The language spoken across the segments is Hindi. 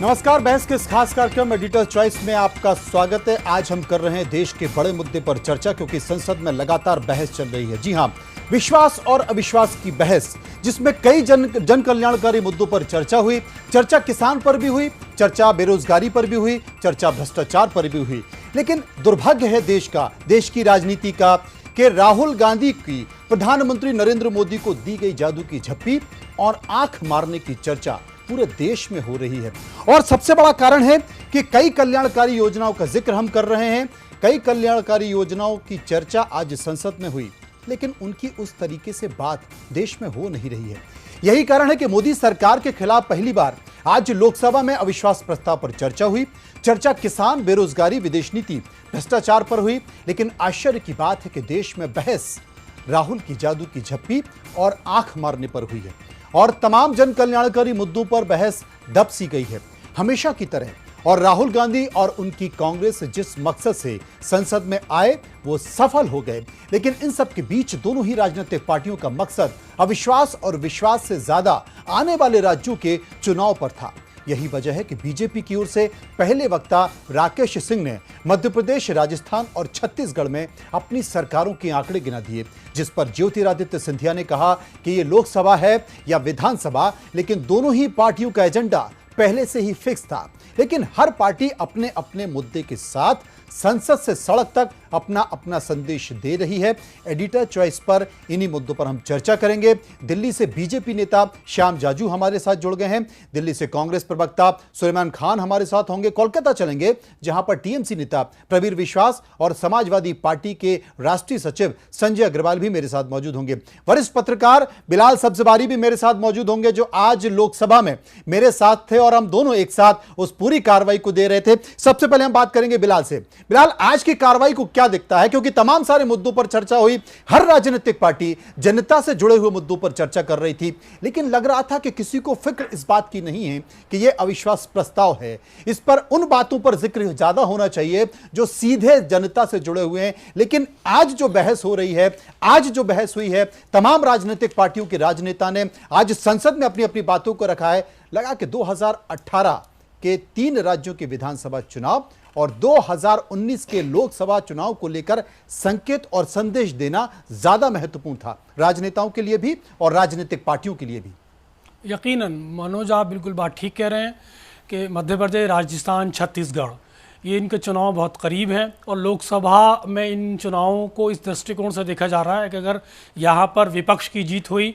नमस्कार, बहस के इस खास कार्यक्रम एडिटर चॉइस में आपका स्वागत है। आज हम कर रहे हैं देश के बड़े मुद्दे पर चर्चा, क्योंकि संसद में लगातार बहस चल रही है। जी हां, विश्वास और अविश्वास की बहस, जिसमें कई जन कल्याणकारी मुद्दों पर चर्चा हुई। चर्चा किसान पर भी हुई, चर्चा बेरोजगारी पर भी हुई, चर्चा भ्रष्टाचार पर भी हुई। लेकिन दुर्भाग्य है देश की राजनीति का कि राहुल गांधी की प्रधानमंत्री नरेंद्र मोदी को दी गई जादू की झप्पी और आंख मारने की चर्चा पूरे देश में हो रही है। और सबसे बड़ा कारण है कि कई कल्याणकारी योजनाओं का जिक्र हम कर रहे हैं, कई कल्याणकारी योजनाओं की चर्चा आज संसद में हुई, लेकिन उनकी उस तरीके से बात देश में हो नहीं रही है। यही कारण है कि मोदी सरकार के खिलाफ पहली बार आज लोकसभा में अविश्वास प्रस्ताव पर चर्चा हुई। चर्चा किसान, बेरोजगारी, विदेश नीति, भ्रष्टाचार पर हुई। लेकिन आश्चर्य की बात है कि देश में बहस राहुल की जादू की झप्पी और आंख मारने पर हुई है, और तमाम जन कल्याणकारी मुद्दों पर बहस दब सी गई है हमेशा की तरह। और राहुल गांधी और उनकी कांग्रेस जिस मकसद से संसद में आए वो सफल हो गए। लेकिन इन सब के बीच दोनों ही राजनीतिक पार्टियों का मकसद अविश्वास और विश्वास से ज्यादा आने वाले राज्यों के चुनाव पर था। यही वजह है कि बीजेपी की ओर से पहले वक्ता राकेश सिंह ने मध्य प्रदेश, राजस्थान और छत्तीसगढ़ में अपनी सरकारों के आंकड़े गिना दिए, जिस पर ज्योतिरादित्य सिंधिया ने कहा कि ये लोकसभा है या विधानसभा, लेकिन दोनों ही पार्टियों का एजेंडा पहले से ही फिक्स था। लेकिन हर पार्टी अपने अपने मुद्दे के साथ संसद से सड़क तक अपना अपना संदेश दे रही है। एडिटर चॉइस पर इन्हीं मुद्दों पर हम चर्चा करेंगे। दिल्ली से बीजेपी नेता श्याम जाजू हमारे साथ जुड़ गए हैं। दिल्ली से कांग्रेस प्रवक्ता सुलेमान खान हमारे साथ होंगे। कोलकाता चलेंगे, जहां पर टीएमसी नेता प्रवीर विश्वास और समाजवादी पार्टी के राष्ट्रीय सचिव संजय अग्रवाल भी मेरे साथ मौजूद होंगे। वरिष्ठ पत्रकार बिलाल सब्जवारी भी मेरे साथ मौजूद होंगे, जो आज लोकसभा में मेरे साथ थे और हम दोनों एक साथ उस पूरी कार्रवाई को दे रहे थे। सबसे पहले हम बात करेंगे बिलाल से। बिलाल, आज की कार्रवाई को क्या दिखता है? क्योंकि तमाम सारे मुद्दों पर चर्चा हुई, हर राजनीतिक पार्टी जनता से जुड़े हुए मुद्दों पर चर्चा कर रही थी, लेकिन लग रहा था कि किसी को फिक्र इस बात की नहीं है कि यह अविश्वास प्रस्ताव है। इस पर उन बातों पर जिक्र ज्यादा होना चाहिए जो सीधे जनता से जुड़े हुए हैं। लेकिन आज जो बहस हो रही है, आज जो बहस हुई है, तमाम राजनीतिक पार्टियों के राजनेता ने आज संसद में अपनी अपनी बातों को रखा है। लगा कि 2018 के 3 राज्यों के विधानसभा चुनाव और 2019 के लोकसभा चुनाव को लेकर संकेत और संदेश देना ज्यादा महत्वपूर्ण था, राजनेताओं के लिए भी और राजनीतिक पार्टियों के लिए भी। यकीनन मनोज, आप बिल्कुल बात ठीक कह रहे हैं कि मध्य प्रदेश, राजस्थान, छत्तीसगढ़, ये इनके चुनाव बहुत करीब हैं। और लोकसभा में इन चुनावों को इस दृष्टिकोण से देखा जा रहा है कि अगर यहाँ पर विपक्ष की जीत हुई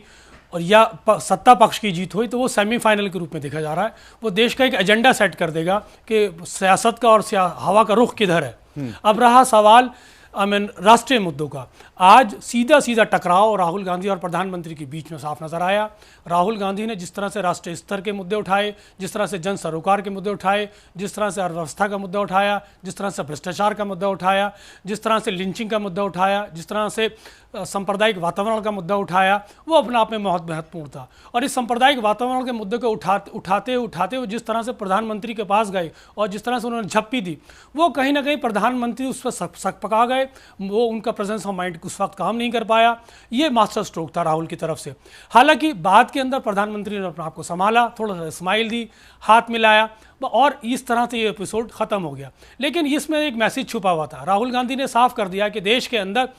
और या सत्ता पक्ष की जीत हुई तो वो सेमीफाइनल के रूप में देखा जा रहा है। वो देश का एक एजेंडा सेट कर देगा कि सियासत का और हवा का रुख किधर है। अब रहा सवाल राष्ट्रीय मुद्दों का। आज सीधा सीधा टकराव राहुल गांधी और प्रधानमंत्री के बीच में साफ नजर आया। राहुल गांधी ने जिस तरह से राष्ट्रीय स्तर के मुद्दे उठाए, जिस तरह से जन सरोकार के मुद्दे उठाए, जिस तरह से अर्थव्यवस्था का मुद्दा उठाया, जिस तरह से भ्रष्टाचार का मुद्दा उठाया, जिस तरह से लिंचिंग का मुद्दा उठाया, जिस तरह से सांप्रदायिक वातावरण का मुद्दा उठाया, वो अपने आप में बहुत महत्वपूर्ण था। और इस सांप्रदायिक वातावरण के मुद्दे को उठाते वो जिस तरह से प्रधानमंत्री के पास गए और जिस तरह से उन्होंने झप्पी दी, वो कहीं ना कहीं प्रधानमंत्री उस पर सक पका गए। वो उनका प्रेजेंस ऑफ माइंड उस वक्त काम नहीं कर पाया। ये मास्टर स्ट्रोक था राहुल की तरफ से। हालांकि बाद के अंदर प्रधानमंत्री ने अपने आप को संभाला, थोड़ा सा स्माइल दी, हाथ मिलाया और इस तरह से ये एपिसोड खत्म हो गया। लेकिन इसमें एक मैसेज छुपा हुआ था। राहुल गांधी ने साफ कर दिया कि देश के अंदर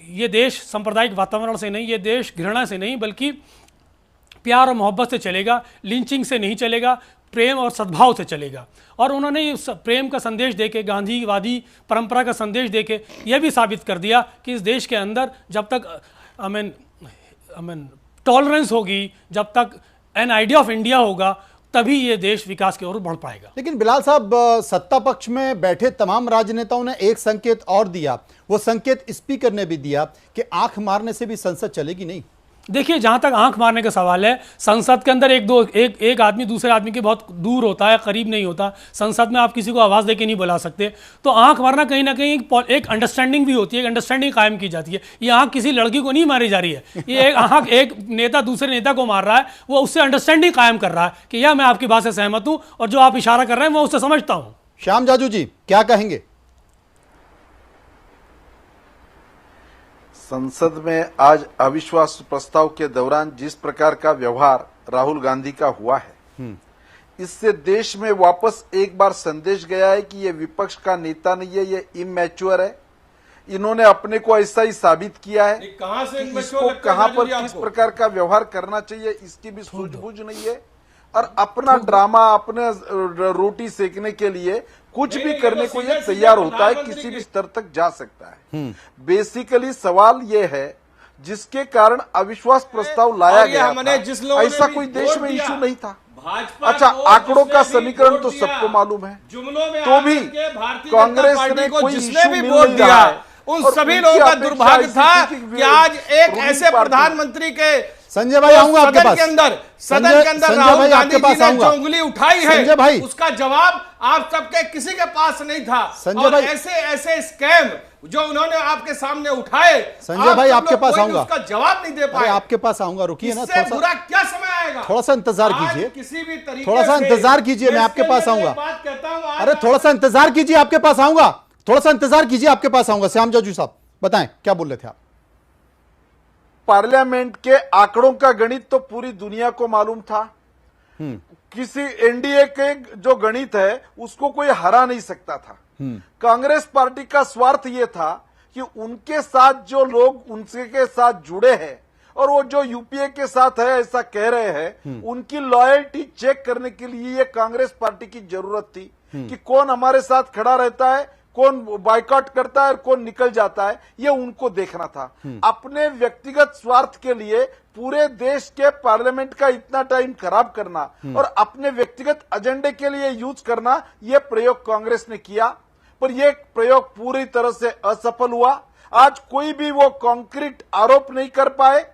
ये देश सांप्रदायिक वातावरण से नहीं, ये देश घृणा से नहीं, बल्कि प्यार और मोहब्बत से चलेगा, लिंचिंग से नहीं चलेगा, प्रेम और सद्भाव से चलेगा। और उन्होंने इस प्रेम का संदेश देके, गांधीवादी परंपरा का संदेश देके यह भी साबित कर दिया कि इस देश के अंदर जब तक टॉलरेंस होगी, जब तक एन आइडिया ऑफ इंडिया होगा, तभी ये देश विकास की ओर बढ़ पाएगा। लेकिन बिलाल साहब, सत्ता पक्ष में बैठे तमाम राजनेताओं ने एक संकेत और दिया। वो संकेत स्पीकर ने भी दिया कि आंख मारने से भी संसद चलेगी नहीं। देखिए, जहां तक आंख मारने का सवाल है, संसद के अंदर एक आदमी दूसरे आदमी के बहुत दूर होता है, करीब नहीं होता। संसद में आप किसी को आवाज देके नहीं बुला सकते। तो आंख मारना कहीं ना कहीं एक अंडरस्टैंडिंग भी होती है, एक अंडरस्टैंडिंग कायम की जाती है। ये आंख किसी लड़की को नहीं मारी जा रही है, ये एक आंख एक नेता दूसरे नेता को मार रहा है। वो उससे अंडरस्टैंडिंग कायम कर रहा है कि यह मैं आपकी बात से सहमत हूं और जो आप इशारा कर रहे हैं मैं उससे समझता हूं। श्याम जाजू जी, क्या कहेंगे? संसद में आज अविश्वास प्रस्ताव के दौरान जिस प्रकार का व्यवहार राहुल गांधी का हुआ है, इससे देश में वापस एक बार संदेश गया है कि ये विपक्ष का नेता नहीं है, ये इमैच्योर है। इन्होंने अपने को ऐसा ही साबित किया है। कहां से कि इसको कहां पर किस प्रकार का व्यवहार करना चाहिए इसकी भी सूझबूझ नहीं है, और अपना ड्रामा, अपने रोटी सेकने के लिए कुछ भी करने को ये तैयार होता है, किसी भी स्तर तक जा सकता है। बेसिकली सवाल ये है जिसके कारण अविश्वास प्रस्ताव लाया गया था, ऐसा कोई देश में इशू नहीं था। अच्छा, आंकड़ों का समीकरण तो सबको मालूम है, तो भी कांग्रेस ने कोई जिसने भी वोट दिया उन सभी लोगों का दुर्भाग्य था कि आज एक ऐसे प्रधानमंत्री के संजय भाई आऊंगा आपके पास, सदन के अंदर राहुल गांधी जी ने जो उंगली उठाई है उसका जवाब आप सबके किसी के पास नहीं था। संजय भाई, ऐसे ऐसे स्कैम जो उन्होंने आपके सामने उठाए, संजय भाई आपके पास आऊंगा, उसका जवाब नहीं दे पाए। आपके पास आऊंगा, रुकिए ना, थोड़ा बुरा क्या समय आएगा, थोड़ा सा इंतजार कीजिए, किसी भी तरीके थोड़ा सा इंतजार कीजिए, मैं आपके पास आऊंगा। अरे थोड़ा सा इंतजार कीजिए, आपके पास आऊंगा, थोड़ा सा इंतजार कीजिए, आपके पास आऊंगा। श्याम जाजू साहब बताएं क्या बोल रहे थे आप? पार्लियामेंट के आंकड़ों का गणित तो पूरी दुनिया को मालूम था। किसी एनडीए के जो गणित है उसको कोई हरा नहीं सकता था। कांग्रेस पार्टी का स्वार्थ यह था कि उनके साथ जो लोग उनके के साथ जुड़े हैं और वो जो यूपीए के साथ है ऐसा कह रहे हैं, उनकी लॉयल्टी चेक करने के लिए ये कांग्रेस पार्टी की जरूरत थी कि कौन हमारे साथ खड़ा रहता है, कौन बाइकआउट करता है और कौन निकल जाता है, ये उनको देखना था। अपने व्यक्तिगत स्वार्थ के लिए पूरे देश के पार्लियामेंट का इतना टाइम खराब करना और अपने व्यक्तिगत एजेंडे के लिए यूज करना, यह प्रयोग कांग्रेस ने किया, पर यह प्रयोग पूरी तरह से असफल हुआ। आज कोई भी वो कॉन्क्रीट आरोप नहीं कर पाए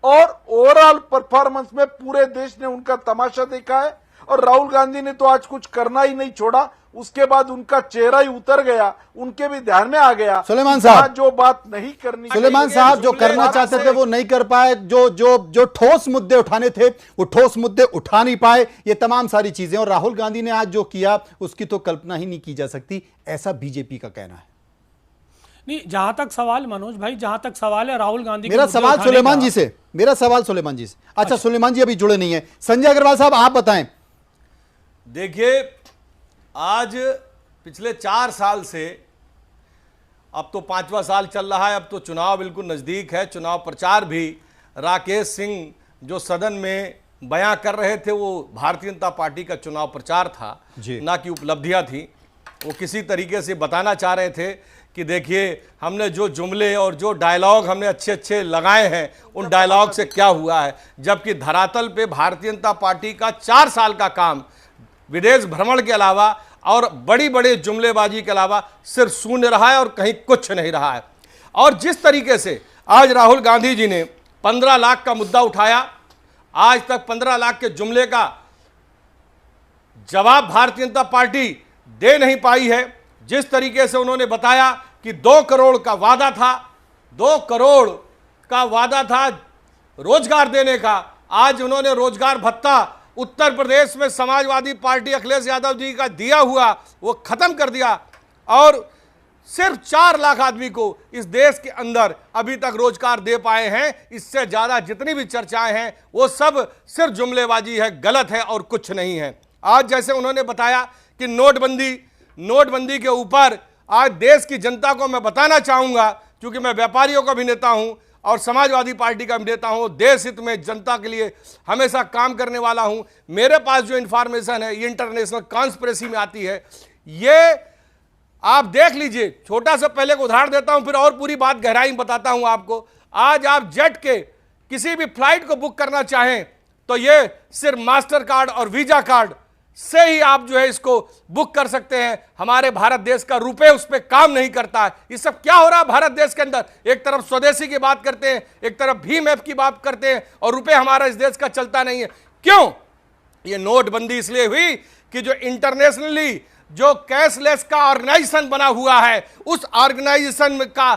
और ओवरऑल परफॉर्मेंस में पूरे देश ने उनका तमाशा देखा है। और राहुल गांधी ने तो आज कुछ करना ही नहीं छोड़ा, उसके बाद उनका चेहरा ही उतर गया, उनके भी ध्यान में आ गया सुलेमान साहब जो बात नहीं करनी, सुलेमान साहब जो करना चाहते थे वो नहीं कर पाए, जो ठोस मुद्दे उठाने थे वो ठोस मुद्दे उठा नहीं पाए, ये तमाम सारी चीजें। और राहुल गांधी ने आज जो किया उसकी तो कल्पना ही नहीं की जा सकती, ऐसा बीजेपी का कहना है। नहीं, जहां तक सवाल मनोज भाई, जहां तक सवाल है राहुल गांधी, मेरा सवाल सुलेमान जी से, मेरा सवाल सुलेमान जी से। अच्छा, सुलेमान जी अभी जुड़े नहीं है। संजय अग्रवाल साहब आप बताएं। देखिए, आज पिछले 4 साल से, अब तो 5वां साल चल रहा है, अब तो चुनाव बिल्कुल नज़दीक है, चुनाव प्रचार भी राकेश सिंह जो सदन में बयां कर रहे थे वो भारतीय जनता पार्टी का चुनाव प्रचार था, ना कि उपलब्धियां थी। वो किसी तरीके से बताना चाह रहे थे कि देखिए हमने जो जुमले और जो डायलॉग हमने अच्छे अच्छे लगाए हैं उन डायलॉग से क्या हुआ है, जबकि धरातल पे भारतीय जनता पार्टी का 4 साल का काम विदेश भ्रमण के अलावा और बड़ी बड़ी जुमलेबाजी के अलावा सिर्फ शून्य रहा है और कहीं कुछ नहीं रहा है। और जिस तरीके से आज राहुल गांधी जी ने 15 लाख का मुद्दा उठाया, आज तक 15 लाख के जुमले का जवाब भारतीय जनता पार्टी दे नहीं पाई है। जिस तरीके से उन्होंने बताया कि 2 करोड़ का वादा था, 2 करोड़ का वादा था रोजगार देने का, आज उन्होंने रोजगार भत्ता उत्तर प्रदेश में समाजवादी पार्टी अखिलेश यादव जी का दिया हुआ वो खत्म कर दिया और सिर्फ 4 लाख आदमी को इस देश के अंदर अभी तक रोजगार दे पाए हैं। इससे ज्यादा जितनी भी चर्चाएं हैं वो सब सिर्फ जुमलेबाजी है, गलत है और कुछ नहीं है। आज जैसे उन्होंने बताया कि नोटबंदी के ऊपर आज देश की जनता को मैं बताना चाहूंगा, क्योंकि मैं व्यापारियों का भी नेता हूं और समाजवादी पार्टी का भी नेता हूं, देश हित में जनता के लिए हमेशा काम करने वाला हूं। मेरे पास जो इंफॉर्मेशन है ये इंटरनेशनल कॉन्स्पिरेसी में आती है, ये आप देख लीजिए। छोटा सा पहले को उदाहरण देता हूं, फिर और पूरी बात गहराई में बताता हूं आपको। आज आप जेट के किसी भी फ्लाइट को बुक करना चाहें तो ये सिर्फ मास्टर कार्ड और वीजा कार्ड से ही आप जो है इसको बुक कर सकते हैं। हमारे भारत देश का रुपए उस पर काम नहीं करता है। ये सब क्या हो रहा है भारत देश के अंदर? एक तरफ स्वदेशी की बात करते हैं, एक तरफ भीम ऐप की बात करते हैं और रुपए हमारा इस देश का चलता नहीं है। क्यों? ये नोटबंदी इसलिए हुई कि जो इंटरनेशनली जो कैशलेस का ऑर्गेनाइजेशन बना हुआ है उस ऑर्गेनाइजेशन का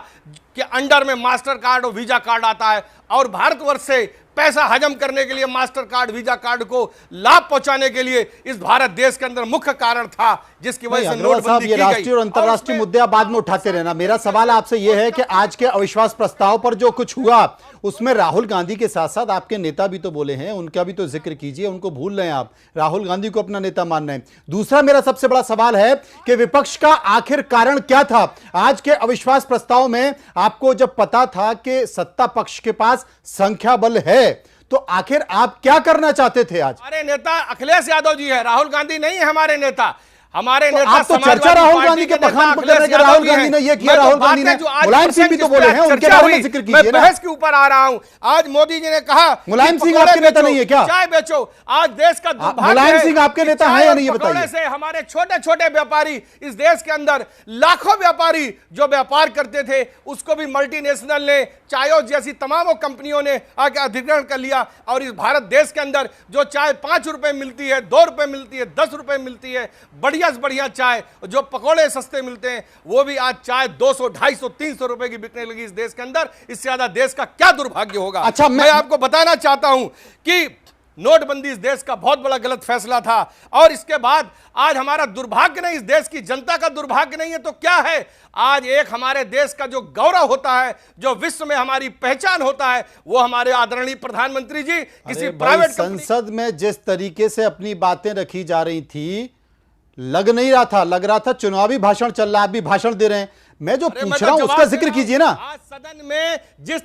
के अंडर में मास्टर कार्ड और वीजा कार्ड आता है और भारतवर्ष से पैसा हजम करने के लिए मास्टर कार्ड, वीजा कार्ड को लाभ पहुंचाने के लिए इस भारत देश के अंदर मुख्य कारण था, जिसकी वजह से नोटबंदी की गई। राष्ट्रीय और अंतर्राष्ट्रीय मुद्दे आप बाद में उठाते रहना। मेरा सवाल आपसे यह है कि आज के अविश्वास प्रस्ताव पर जो कुछ हुआ उसमें राहुल गांधी के साथ साथ आपके नेता भी तो बोले हैं, उनका भी तो जिक्र कीजिए। उनको भूल रहे हैं आप, राहुल गांधी को अपना नेता मान रहे हैं। दूसरा मेरा सबसे बड़ा सवाल है कि विपक्ष का आखिर कारण क्या था आज के अविश्वास प्रस्ताव में? आपको जब पता था कि सत्ता पक्ष के पास संख्या बल है तो आखिर आप क्या करना चाहते थे? आज हमारे नेता अखिलेश यादव जी है, राहुल गांधी नहीं है हमारे नेता। हमारे तो नेता आप तो चर्चा राहुल गांधी के बखान कर रहे हैं, राहुल गांधी ने ये किया, राहुल गांधी ने, मुलायम सिंह भी तो बोले हैं, उनके बारे में जिक्र कीजिए ना। बहस के ऊपर आ रहा हूं। आज मोदी जी ने कहा मुलायम सिंह आपके नेता नहीं है क्या? चाय बेचो। आज देश का दुर्भाग्य है, मुलायम सिंह आपके नेता है या नहीं, ये बताइए। से हमारे छोटे छोटे व्यापारी इस देश के अंदर लाखों व्यापारी जो व्यापार करते थे उसको भी मल्टीनेशनल ने, चायों जैसी तमाम कंपनियों ने आके अधिग्रहण कर लिया। और इस भारत देश के अंदर जो चाय 5 रुपए मिलती है, 2 रुपए मिलती है, 10 रुपए मिलती है, बढ़िया से बढ़िया चाय, जो पकोड़े सस्ते मिलते हैं, वो भी आज चाय 200, 250, 300 रुपए की बिकने लगी इस देश के अंदर। इससे ज्यादा देश का क्या दुर्भाग्य होगा? अच्छा, मैं आपको बताना चाहता हूं कि नोटबंदी इस देश का बहुत बड़ा गलत फैसला था। और इसके बाद आज हमारा दुर्भाग्य नहीं, इस देश की जनता का दुर्भाग्य नहीं है तो क्या है? आज एक हमारे देश का जो गौरव होता है, जो विश्व में हमारी पहचान होता है, वो हमारे आदरणीय प्रधानमंत्री जी किसी प्राइवेट संसद में जिस तरीके से अपनी बातें रखी जा रही थी, लग नहीं रहा था, लग रहा था चुनावी भाषण चल रहा है, आप भी भाषण दे रहे हैं। मैं जो पूछ रहा हूं उसका जिक्र कीजिए ना। आज सदन में जिस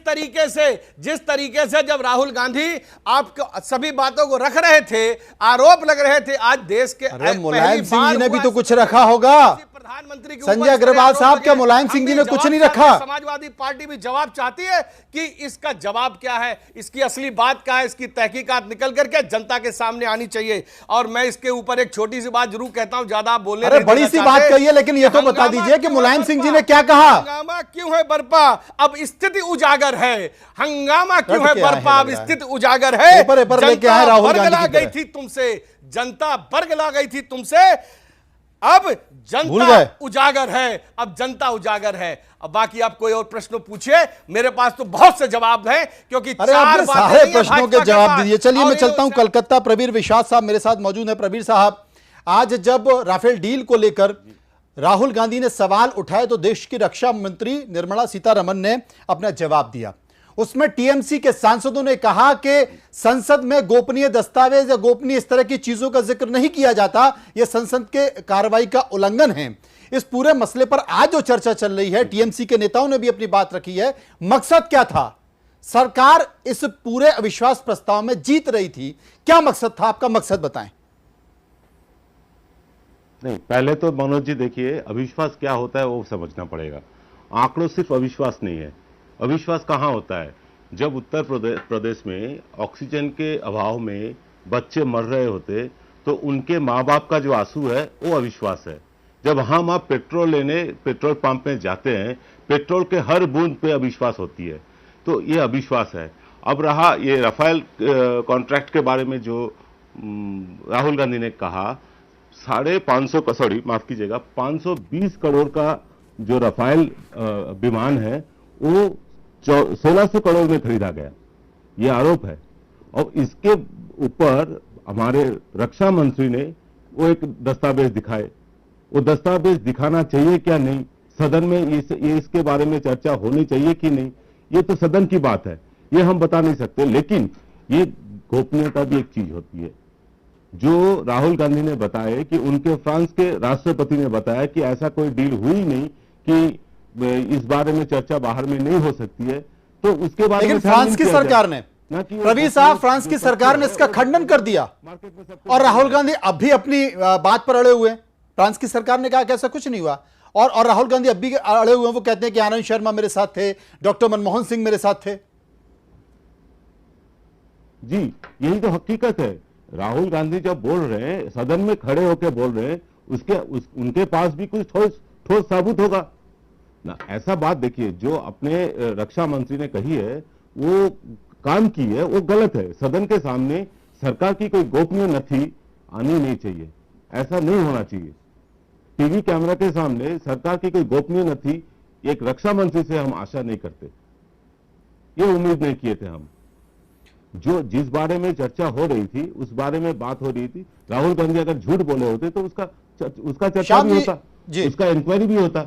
तरीके से जब राहुल गांधी आपको सभी बातों को रख रहे थे, आरोप लग रहे थे, आज देश के मुलायम सिंह जी ने भी तो कुछ रखा होगा। प्रधानमंत्री संजय अग्रवाल साहब, क्या मुलायम सिंह जी ने कुछ नहीं रखा? समाजवादी पार्टी भी जवाब चाहती है कि इसका जवाब क्या है, इसकी असली बात क्या है, इसकी तहकीकात निकल करके जनता के सामने आनी चाहिए। और मैं इसके ऊपर एक छोटी सी बात जरूर कहता हूं, ज्यादा बोलने अरे बड़ी सी बात कही है, लेकिन ये तो बता दीजिए कि मुलायम सिंह जी ने क्या कहा? हंगामा क्यों है बर्पा? अब स्थिति उजागर है। हंगामा क्यों है बर्पा? अब स्थिति उजागर है। जनता बरगला गई थी तुमसे, जनता बरगला गई थी तुमसे, अब जनता उजागर है, अब जनता उजागर है। अब बाकी आप कोई और प्रश्न पूछिए, मेरे पास तो बहुत से जवाब हैं, क्योंकि चार सारे प्रश्नों के जवाब दीजिए। चलिए मैं चलता हूं कलकत्ता। प्रवीर विश्वास साहब मेरे साथ मौजूद है। प्रवीर साहब, आज जब राफेल डील को लेकर राहुल गांधी ने सवाल उठाए तो देश की रक्षा मंत्री निर्मला सीतारमण ने अपना जवाब दिया। उसमें टीएमसी के सांसदों ने कहा कि संसद में गोपनीय दस्तावेज या गोपनीय इस तरह की चीजों का जिक्र नहीं किया जाता, यह संसद के कार्रवाई का उल्लंघन है। इस पूरे मसले पर आज जो चर्चा चल रही है, टीएमसी के नेताओं ने भी अपनी बात रखी है। मकसद क्या था? सरकार इस पूरे अविश्वास प्रस्ताव में जीत रही थी, क्या मकसद था? आपका मकसद बताएं। नहीं, पहले तो मनोज जी देखिए, अविश्वास क्या होता है वो समझना पड़ेगा। आंकड़ों सिर्फ अविश्वास नहीं है। अविश्वास कहाँ होता है? जब उत्तर प्रदेश में ऑक्सीजन के अभाव में बच्चे मर रहे होते तो उनके माँ बाप का जो आंसू है वो अविश्वास है। जब हम आप पेट्रोल लेने पेट्रोल पंप में जाते हैं, पेट्रोल के हर बूंद पे अविश्वास होती है, तो ये अविश्वास है। अब रहा ये राफेल कॉन्ट्रैक्ट के बारे में जो राहुल गांधी ने कहा, 520 करोड़ का जो राफेल विमान है वो 1600 करोड़ में खरीदा गया, ये आरोप है। और इसके ऊपर हमारे रक्षा मंत्री ने वो एक दस्तावेज दिखाए, वो दस्तावेज दिखाना चाहिए क्या नहीं, सदन में ये इसके बारे में चर्चा होनी चाहिए कि नहीं, ये तो सदन की बात है, ये हम बता नहीं सकते। लेकिन ये गोपनीयता भी एक चीज होती है। जो राहुल गांधी ने बताया कि उनके फ्रांस के राष्ट्रपति ने बताया कि ऐसा कोई डील हुई नहीं कि इस बारे में चर्चा बाहर में नहीं हो सकती है, तो उसके बारे में फ्रांस की सरकार ने, प्रवीण साहब, फ्रांस की सरकार ने इसका खंडन कर दिया और राहुल गांधी अब भी अपनी बात पर अड़े हुए हैं। फ्रांस की सरकार ने कहा कि ऐसा कुछ नहीं हुआ और राहुल गांधी अब भी अड़े हुए हैं। वो कहते हैं कि आनंद शर्मा मेरे साथ थे, डॉक्टर मनमोहन सिंह मेरे साथ थे। जी, यही तो हकीकत है। राहुल गांधी जब बोल रहे हैं, सदन में खड़े होकर बोल रहे हैं, उनके पास भी कुछ ठोस साबुत होगा ना। ऐसा बात देखिए, जो अपने रक्षा मंत्री ने कही है, वो काम की है, वो गलत है। सदन के सामने सरकार की कोई गोपनीय नथी आनी नहीं चाहिए, ऐसा नहीं होना चाहिए। टीवी कैमरा के सामने सरकार की कोई गोपनीय नथी एक रक्षा मंत्री से हम आशा नहीं करते, ये उम्मीद नहीं किए थे हम। जो जिस बारे में चर्चा हो रही थी उस बारे में बात हो रही थी। राहुल गांधी अगर झूठ बोले होते तो उसका चर्चा भी होता, उसका इंक्वायरी भी होता,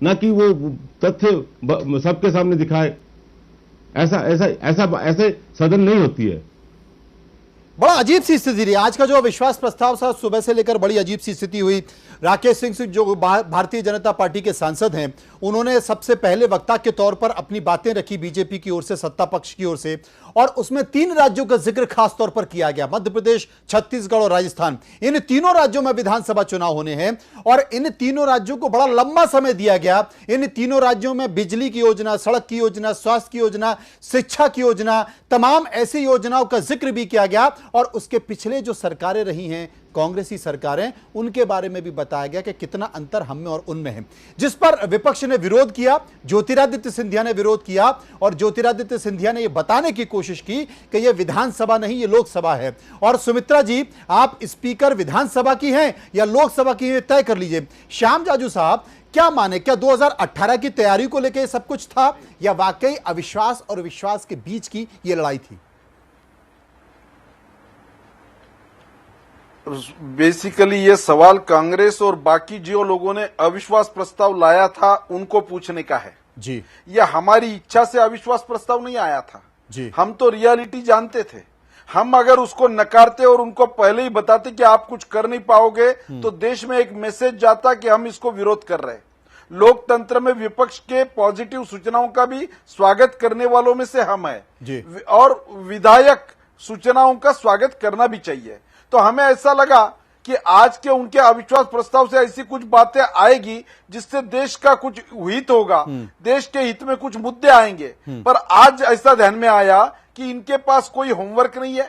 ना कि वो तथ्य सबके सामने दिखाए। ऐसे सदन नहीं होती है। बड़ा अजीब सी स्थिति रही आज का जो अविश्वास प्रस्ताव था, सुबह से लेकर बड़ी अजीब सी स्थिति हुई। राकेश सिंह जो भारतीय जनता पार्टी के सांसद हैं, उन्होंने सबसे पहले वक्ता के तौर पर अपनी बातें रखी बीजेपी की ओर से, सत्ता पक्ष की ओर से, और उसमें 3 राज्यों का जिक्र खास तौर पर किया गया, मध्य प्रदेश, छत्तीसगढ़ और राजस्थान। इन तीनों राज्यों में विधानसभा चुनाव होने हैं और इन तीनों राज्यों को बड़ा लंबा समय दिया गया। इन तीनों राज्यों में बिजली की योजना, सड़क की योजना, स्वास्थ्य की योजना, शिक्षा की योजना, तमाम ऐसी योजनाओं का जिक्र भी किया गया और उसके पिछले जो सरकारें रही हैं, कांग्रेसी सरकारें, उनके बारे में भी बताया गया कि कितना अंतर हम में और उनमें है, जिस पर विपक्ष ने विरोध किया। ज्योतिरादित्य सिंधिया ने विरोध किया और ज्योतिरादित्य सिंधिया ने यह बताने की कोशिश की कि यह विधानसभा नहीं, यह लोकसभा है। और सुमित्रा जी, आप स्पीकर विधानसभा की हैं या लोकसभा की हैं, तय कर लीजिए। श्याम जाजू साहब, क्या माने, क्या 2018 की तैयारी को लेकर सब कुछ था या वाकई अविश्वास और विश्वास के बीच की यह लड़ाई थी? बेसिकली ये सवाल कांग्रेस और बाकी जो लोगों ने अविश्वास प्रस्ताव लाया था उनको पूछने का है जी। यह हमारी इच्छा से अविश्वास प्रस्ताव नहीं आया था जी। हम तो रियलिटी जानते थे। हम अगर उसको नकारते और उनको पहले ही बताते कि आप कुछ कर नहीं पाओगे तो देश में एक मैसेज जाता कि हम इसको विरोध कर रहे हैं। लोकतंत्र में विपक्ष के पॉजिटिव सूचनाओं का भी स्वागत करने वालों में से हम हैं और विधायक सूचनाओं का स्वागत करना भी चाहिए। तो हमें ऐसा लगा कि आज के उनके अविश्वास प्रस्ताव से ऐसी कुछ बातें आएगी जिससे देश का कुछ हित होगा, देश के हित में कुछ मुद्दे आएंगे। पर आज ऐसा ध्यान में आया कि इनके पास कोई होमवर्क नहीं है,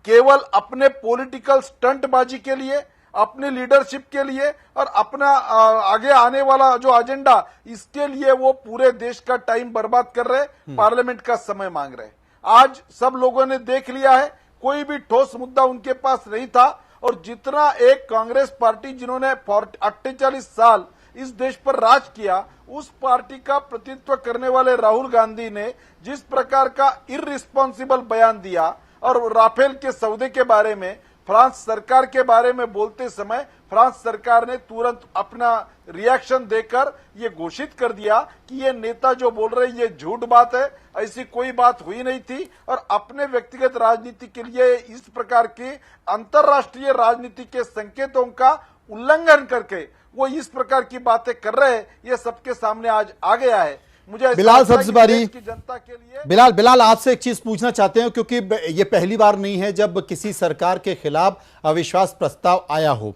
केवल अपने पॉलिटिकल स्टंटबाजी के लिए, अपनी लीडरशिप के लिए और अपना आगे आने वाला जो एजेंडा, इसके लिए वो पूरे देश का टाइम बर्बाद कर रहे, पार्लियामेंट का समय मांग रहे। आज सब लोगों ने देख लिया है, कोई भी ठोस मुद्दा उनके पास नहीं था और जितना एक कांग्रेस पार्टी जिन्होंने 48 साल इस देश पर राज किया, उस पार्टी का प्रतिनिधित्व करने वाले राहुल गांधी ने जिस प्रकार का इररिस्पॉन्सिबल बयान दिया और राफेल के सौदे के बारे में, फ्रांस सरकार के बारे में बोलते समय फ्रांस सरकार ने तुरंत अपना रिएक्शन देकर ये घोषित कर दिया कि ये नेता जो बोल रहे ये झूठ बात है, ऐसी कोई बात हुई नहीं थी। और अपने व्यक्तिगत राजनीति के लिए इस प्रकार की अंतर्राष्ट्रीय राजनीति के संकेतों का उल्लंघन करके वो इस प्रकार की बातें कर रहे हैं, ये सबके सामने आज आ गया है। मुझे बिलाल सब्ज़बारी की जनता के लिए बिलाल आपसे एक चीज पूछना चाहते हैं, क्योंकि ये पहली बार नहीं है जब किसी सरकार के खिलाफ अविश्वास प्रस्ताव आया हो।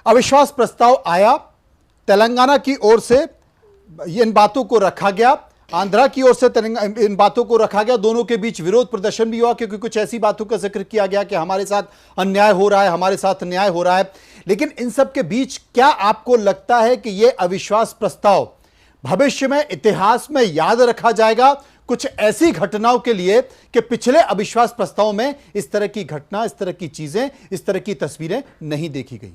अविश्वास प्रस्ताव आया, तेलंगाना की ओर से इन बातों को रखा गया, आंध्रा की ओर से इन बातों को रखा गया, दोनों के बीच विरोध प्रदर्शन भी हुआ क्योंकि कुछ ऐसी बातों का जिक्र किया गया कि हमारे साथ अन्याय हो रहा है, हमारे साथ न्याय हो रहा है। लेकिन इन सब के बीच क्या आपको लगता है कि यह अविश्वास प्रस्ताव भविष्य में इतिहास में याद रखा जाएगा कुछ ऐसी घटनाओं के लिए कि पिछले अविश्वास प्रस्ताव में इस तरह की घटना, इस तरह की चीजें, इस तरह की तस्वीरें नहीं देखी गई?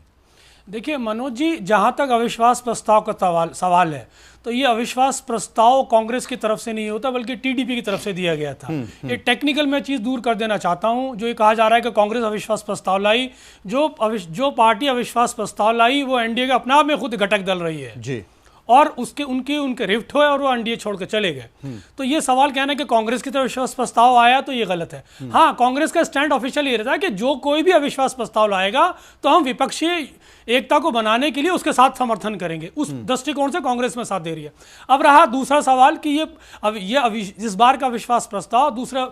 देखिए मनोज जी, जहाँ तक अविश्वास प्रस्ताव का सवाल है तो ये अविश्वास प्रस्ताव कांग्रेस की तरफ से नहीं होता बल्कि टीडीपी की तरफ से दिया गया था। ये टेक्निकल मैं चीज़ दूर कर देना चाहता हूँ। जो ये कहा जा रहा है कि कांग्रेस अविश्वास प्रस्ताव लाई, जो पार्टी अविश्वास प्रस्ताव लाई वो एनडीए का अपने आप में खुद घटक दल रही है जी, और उनके रिफ्ट हुए और वो एनडीए छोड़ के चले गए। तो ये सवाल कहना है कि कांग्रेस की तरफ अविश्वास प्रस्ताव आया तो ये गलत है। हाँ, कांग्रेस का स्टैंड ऑफिशियल ये रहता है कि जो कोई भी अविश्वास प्रस्ताव लाएगा तो हम विपक्षी एकता को बनाने के लिए उसके साथ समर्थन करेंगे। उस दृष्टिकोण से कांग्रेस में साथ दे रही है। अब रहा दूसरा सवाल कि इस बार का अविश्वास प्रस्ताव दूसरा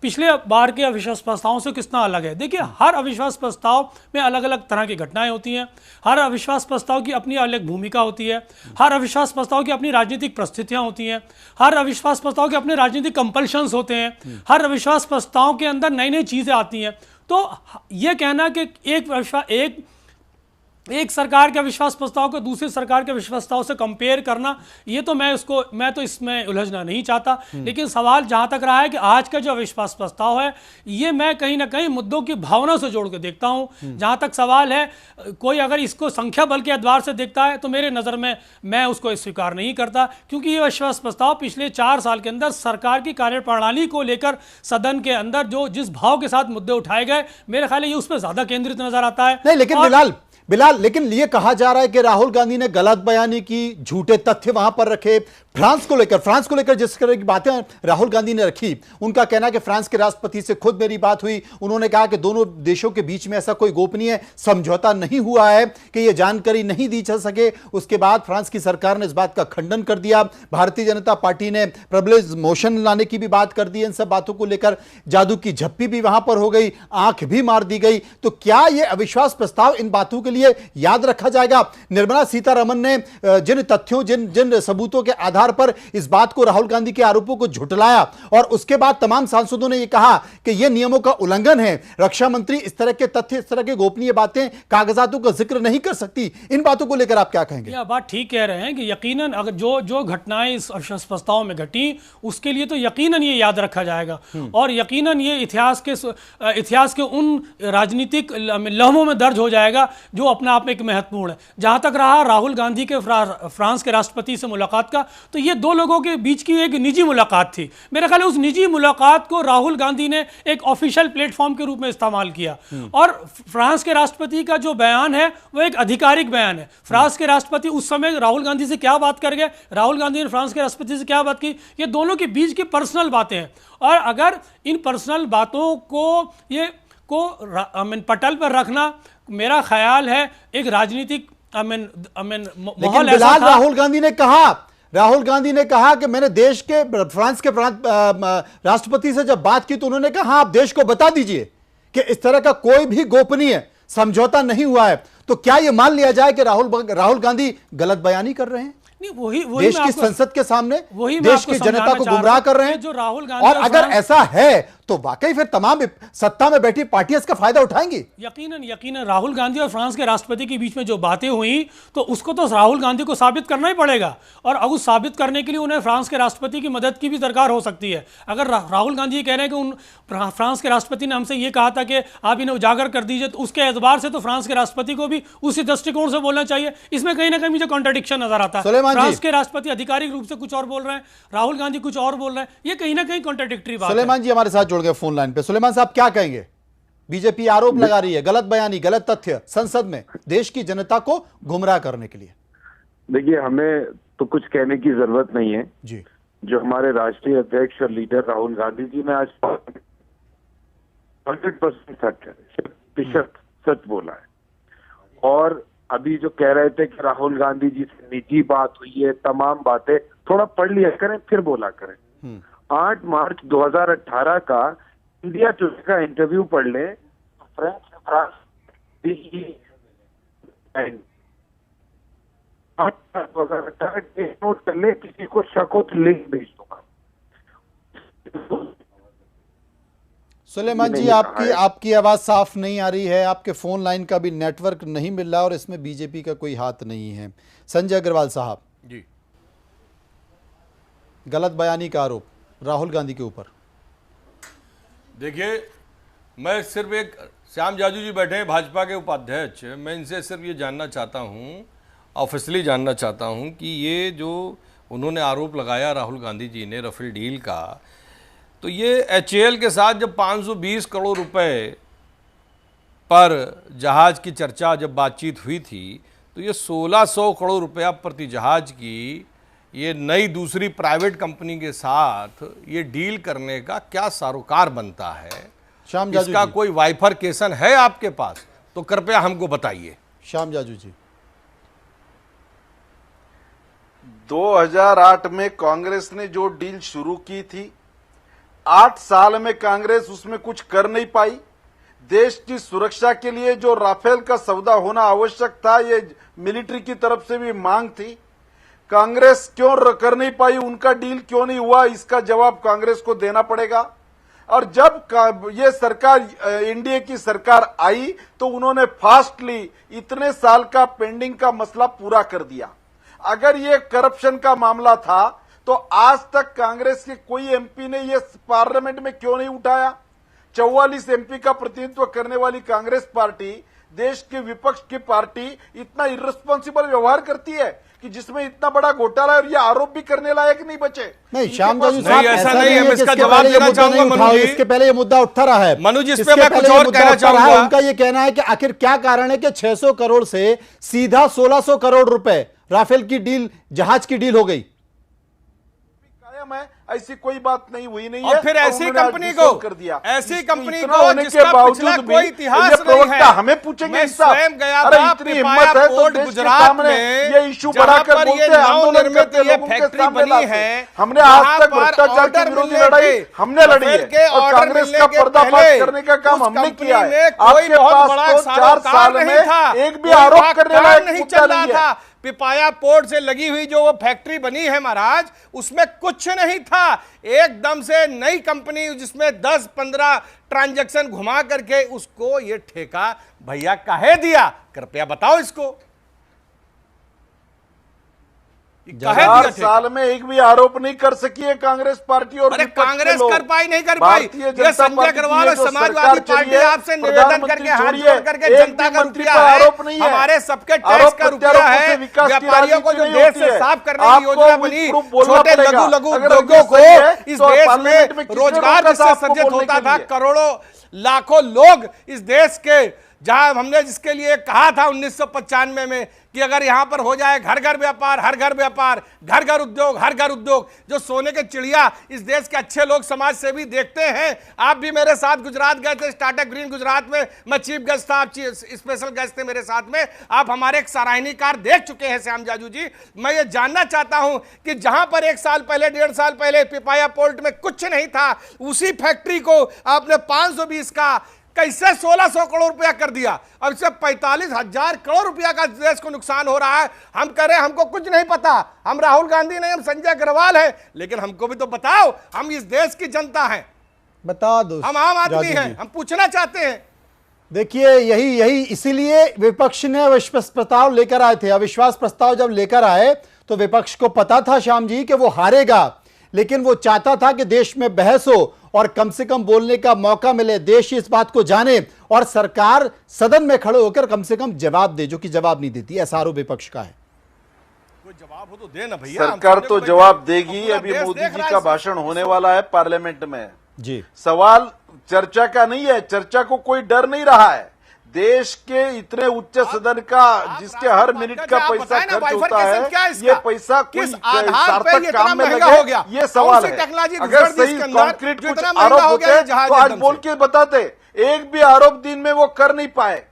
पिछले बार के अविश्वास प्रस्तावों से कितना अलग है। देखिए, हर अविश्वास प्रस्ताव में अलग अलग तरह की घटनाएं होती हैं, हर अविश्वास प्रस्ताव की अपनी अलग भूमिका होती है, हर अविश्वास प्रस्ताव की अपनी राजनीतिक परिस्थितियां होती हैं, हर अविश्वास प्रस्ताव के अपने राजनीतिक कंपल्शंस होते हैं, हर अविश्वास प्रस्ताव के अंदर नई नई चीज़ें आती हैं। तो ये कहना कि एक सरकार के अविश्वास प्रस्ताव को दूसरी सरकार के अविश्वास प्रस्ताव से कंपेयर करना, ये तो मैं तो इसमें उलझना नहीं चाहता। लेकिन सवाल जहां तक रहा है कि आज का जो अविश्वास प्रस्ताव है, ये मैं कहीं ना कहीं मुद्दों की भावना से जोड़ के देखता हूं। जहां तक सवाल है, कोई अगर इसको संख्या बल के आधार से देखता है तो मेरे नज़र में मैं उसको स्वीकार नहीं करता, क्योंकि ये अविश्वास प्रस्ताव पिछले 4 साल के अंदर सरकार की कार्यप्रणाली को लेकर सदन के अंदर जो जिस भाव के साथ मुद्दे उठाए गए, मेरे ख्याल है ये उस पर ज्यादा केंद्रित नजर आता है। नहीं, लेकिन बिलाल, लेकिन ये कहा जा रहा है कि राहुल गांधी ने गलत बयानी की, झूठे तथ्य वहां पर रखे। फ्रांस को लेकर जिस तरह की बातें राहुल गांधी ने रखी, उनका कहना है कि फ्रांस के राष्ट्रपति से खुद मेरी बात हुई, उन्होंने कहा कि दोनों देशों के बीच में ऐसा कोई गोपनीय समझौता नहीं हुआ है कि यह जानकारी नहीं दी जा सके। उसके बाद फ्रांस की सरकार ने इस बात का खंडन कर दिया। भारतीय जनता पार्टी ने प्रिविलेज मोशन लाने की भी बात कर दी। इन सब बातों को लेकर जादू की झप्पी भी वहां पर हो गई, आंख भी मार दी गई। तो क्या यह अविश्वास प्रस्ताव इन बातों के लिए याद रखा जाएगा? निर्मला सीतारमण ने जिन तथ्यों, जिन सबूतों के आधार पर इस बात को, राहुल गांधी के आरोपों को झुठलाया, और उसके बाद तमाम सांसदों ने यह कहा कि यह नियमों का उल्लंघन है, रक्षा मंत्री इस तरह के तथ्य, इस तरह के गोपनीय बातें, कागजातों का जिक्र नहीं कर सकती। इन बातों को लेकर आप क्या कहेंगे? यह बात ठीक कह रहे हैं कि यकीनन अगर जो घटनाएं इस अविश्वास प्रस्ताव में घटी, उसके लिए तो यकीनन ये याद रखा जाएगा, और यकीनन ये इतिहास के उन राजनीतिक लम्हों में दर्ज हो जाएगा जो अपने आप में एक महत्वपूर्ण है। जहां तक रहा राहुल गांधी के फ्रांस के राष्ट्रपति से मुलाकात का, तो ये दो लोगों के बीच की एक निजी मुलाकात थी। मेरे ख्याल है उस निजी मुलाकात को राहुल गांधी ने एक ऑफिशियल प्लेटफॉर्म के रूप में इस्तेमाल किया, और फ्रांस के राष्ट्रपति का जो बयान है वो एक आधिकारिक बयान है। फ्रांस के राष्ट्रपति उस समय राहुल गांधी से क्या बात कर गए, राहुल गांधी ने फ्रांस के राष्ट्रपति से क्या बात की, ये दोनों के बीच की पर्सनल बातें हैं। और अगर इन पर्सनल बातों को पटल पर रखना, मेरा ख्याल है एक राजनीतिक माहौल ऐसा था। राहुल गांधी ने कहा कि मैंने देश के फ्रांस के राष्ट्रपति से जब बात की तो उन्होंने कहा आप देश को बता दीजिए कि इस तरह का कोई भी गोपनीय समझौता नहीं हुआ है। तो क्या यह मान लिया जाए कि राहुल गांधी गलत बयानी कर रहे हैं? नहीं, वही देश की संसद के सामने देश की जनता को गुमराह कर रहे हैं। जो राहुल गांधी, और अगर ऐसा है तो वाकई फिर तमाम सत्ता में बैठी पार्टियां इसका फायदा उठाएंगी। यकीनन राहुल गांधी और फ्रांस के राष्ट्रपति के बीच में जो बातें हुई, तो उसको तो राहुल गांधी को साबित करना ही पड़ेगा, और अब उस साबित करने के लिए उन्हें फ्रांस के राष्ट्रपति की मदद की भी दरकार हो सकती है। अगर राहुल गांधी कह रहे हैं कि फ्रांस के राष्ट्रपति ने हमसे ये कहा था कि आप इन्हें उजागर कर दीजिए, तो उसके एतबार से तो फ्रांस के राष्ट्रपति को भी उसी दृष्टिकोण से बोलना चाहिए। इसमें कहीं ना कहीं मुझे कॉन्ट्रडिक्शन नजर आता है। फ्रांस के राष्ट्रपति आधिकारिक रूप से कुछ और बोल रहे हैं, राहुल गांधी कुछ और बोल रहे हैं, ये कहीं ना कहीं कॉन्ट्रडिक्टरी बात है। सुलेमान जी हमारे साथ जुड़ गए फोन लाइन पे। सुलेमान साहब क्या कहेंगे? बीजेपी आरोप लगा रही है गलत बयानी, गलत तथ्य संसद में देश की जनता को गुमराह करने के लिए। देखिए, हमें तो कुछ कहने की जरूरत नहीं है जी। जो हमारे राष्ट्रीय अध्यक्ष और लीडर राहुल गांधी जी ने आज 100% सच बोला है। और अभी जो कह रहे थे कि राहुल गांधी जी से निजी बात हुई है, तमाम बातें थोड़ा पढ़ लिया करें फिर बोला करें। 8 मार्च 2018 का इंडिया टुडे का इंटरव्यू पढ़ ले, फ्रांस नोट कर ले, किसी को शक हो तो लिंक भेज दूंगा। सुलेमान जी आपकी आवाज साफ नहीं आ रही है, आपके फोन लाइन का भी नेटवर्क नहीं मिल रहा और इसमें बीजेपी का कोई हाथ नहीं है। संजय अग्रवाल साहब जी, गलत बयानी का आरोप राहुल गांधी के ऊपर। देखिए, मैं सिर्फ एक श्याम जाजू जी बैठे हैं भाजपा के उपाध्यक्ष, मैं इनसे सिर्फ ये जानना चाहता हूँ, ऑफिशियली जानना चाहता हूँ कि ये जो उन्होंने आरोप लगाया राहुल गांधी जी ने राफेल डील का, तो ये HAL के साथ जब 520 करोड़ रुपए पर जहाज की चर्चा जब बातचीत हुई थी, तो ये 1600 करोड़ रुपया प्रति जहाज की ये नई दूसरी प्राइवेट कंपनी के साथ ये डील करने का क्या सरोकार बनता है? श्याम जाजू इसका जी, कोई वाइफरकेशन है आपके पास तो कृपया हमको बताइए। श्याम जाजू जी, 2008 में कांग्रेस ने जो डील शुरू की थी, 8 साल में कांग्रेस उसमें कुछ कर नहीं पाई। देश की सुरक्षा के लिए जो राफेल का सौदा होना आवश्यक था, ये मिलिट्री की तरफ से भी मांग थी, कांग्रेस क्यों कर नहीं पाई? उनका डील क्यों नहीं हुआ? इसका जवाब कांग्रेस को देना पड़ेगा। और जब ये सरकार एनडीए की सरकार आई तो उन्होंने फास्टली इतने साल का पेंडिंग का मसला पूरा कर दिया। अगर ये करप्शन का मामला था तो आज तक कांग्रेस के कोई एमपी ने ये पार्लियामेंट में क्यों नहीं उठाया? 44 एमपी का प्रतिनिधित्व करने वाली कांग्रेस पार्टी, देश के विपक्ष की पार्टी इतना इर्रेस्पॉन्सिबल व्यवहार करती है कि जिसमें इतना बड़ा घोटाला है और ये आरोप भी करने लायक नहीं बचे। नहीं श्याम जाजू साहब, ऐसा नहीं है, मैं इसका जवाब देना चाहूंगा मनु जी। इसके पहले ये मुद्दा उठता रहा है मनु जी, इस पे मैं कुछ और कहना चाहूंगा। उनका ये कहना है कि आखिर क्या कारण है कि 600 करोड़ से सीधा 1600 करोड़ रुपए राफेल की डील, जहाज की डील हो गई। कायम है, ऐसी कोई बात नहीं हुई नहीं और है। फिर ऐसी कंपनी को कर दिया, ऐसी कंपनी इतना को होने के जिसका बावजूद पिछला भी कोई इतिहास ये नहीं प्रवक्ता है। हमें पूछेंगे मैं साहब, स्वयं गया अरे था इतनी पिपाया हिम्मत है तो पोर्ट देश के गुजरात सामने में, ये इशू जहां बढ़ाकर पर बोलते ये हैं, आंदोलन नवनिर्मित करते हैं, ये लोगों के फैक्ट्री सामने बनी लाते है। हैं। हमने आज तक भ्रष्टाचार के विरोधी लड़ाई हमने लड़ी है और कांग्रेस का पर्दाफाश करने का काम हमने किया है। आपके पास तो 4 साल में एक भी आरोप करने लायक नहीं मुद्दा चल रहा नहीं था। है। पिपाया पोर्ट से लगी हुई जो वो फैक्ट्री बनी है महाराज, उसमें कुछ नहीं था। एकदम से नई कंपनी जिसमें 10-15 ट्रांजैक्शन घुमा करके उसको ये ठेका भैया काहे दिया? कृपया बताओ इसको, काहे दिया 4 ठेका? साल में एक भी आरोप नहीं कर सकी है कांग्रेस पार्टी और अरे विपक्ष के कांग्रेस लोग। कर पाई नहीं कर पाई। भारतीय ये जनता संजय पार्टी की अग्रवाल ये और जो समाजवादी सरकार पार्टी चली है, आपसे निवेदन प्रधानमंत्री करके हाथ छोड़िए, जोड़ करके एक जनता भी का मंत्री रुपया पर है, आरोप नहीं है। हमारे सबके टैक्स आरोप का रुपया प्रत्यारोपों से है, विकास की व्यापारियों को जो राजनीति देश नहीं से होती है। साफ करने की आपको योजना with बनी, proof बोलना छोटे पड़ेगा। लघु अगर उद्योगों ये को सही है, इस तो देश पार्लियामेंट में में किसने रोजगार रोका था जिससे आपको सृजित बोलने होता के था, लिए? करोड़ों लाखों लोग इस देश के, जहां हमने जिसके लिए कहा था 1995 में कि अगर यहां पर हो जाए घर घर व्यापार, हर घर व्यापार, घर घर उद्योग, हर घर उद्योग, जो सोने के चिड़िया इस देश के अच्छे लोग समाज से भी देखते हैं। आप भी मेरे साथ गुजरात गए थे, स्टार्टअप ग्रीन गुजरात में, मैं चीफ गेस्ट था, आप स्पेशल गेस्ट थे मेरे साथ में। आप हमारे एक सराहनीय कार्य देख चुके हैं श्याम जाजू जी। मैं ये जानना चाहता हूं कि जहां पर 1 साल पहले, 1.5 साल पहले पिपाया पोर्ट में कुछ नहीं था, उसी फैक्ट्री को आपने 520 का कैसे 1600 करोड़ रुपया कर दिया? अब इससे 45,000 करोड़ रुपया का देश को नुकसान हो रहा है। हम कह रहे हैं हमको कुछ नहीं पता, हम राहुल गांधी नहीं, हम संजय अग्रवाल हैं, लेकिन हमको भी तो बताओ, हम इस देश की जनता हैं, बता दो, हम आम आदमी हैं, हम पूछना चाहते हैं। देखिए यही इसीलिए विपक्ष ने अविश्वास प्रस्ताव लेकर आए थे। अविश्वास प्रस्ताव जब लेकर आए तो विपक्ष को पता था श्याम जी कि वो हारेगा, लेकिन वो चाहता था कि देश में बहस हो और कम से कम बोलने का मौका मिले, देश इस बात को जाने और सरकार सदन में खड़े होकर कम से कम जवाब दे, जो कि जवाब नहीं देती। ऐसा आरोप विपक्ष का है। कोई जवाब हो तो दे ना भैया। सरकार तो जवाब देगी। पूरा अभी देश मोदी देख जी रहा है का इस- भाषण होने वाला है पार्लियामेंट में। जी, सवाल चर्चा का नहीं है, चर्चा को कोई डर नहीं रहा है। देश के इतने उच्च सदन का जिसके हर मिनट का पैसा खर्च होता है, ये पैसा कोई सार्थक काम में लगे, ये सवाल है। अगर सही कॉन्क्रीट कुछ आरोप होते तो आज बोल के बताते। एक भी आरोप दिन में वो कर नहीं पाए,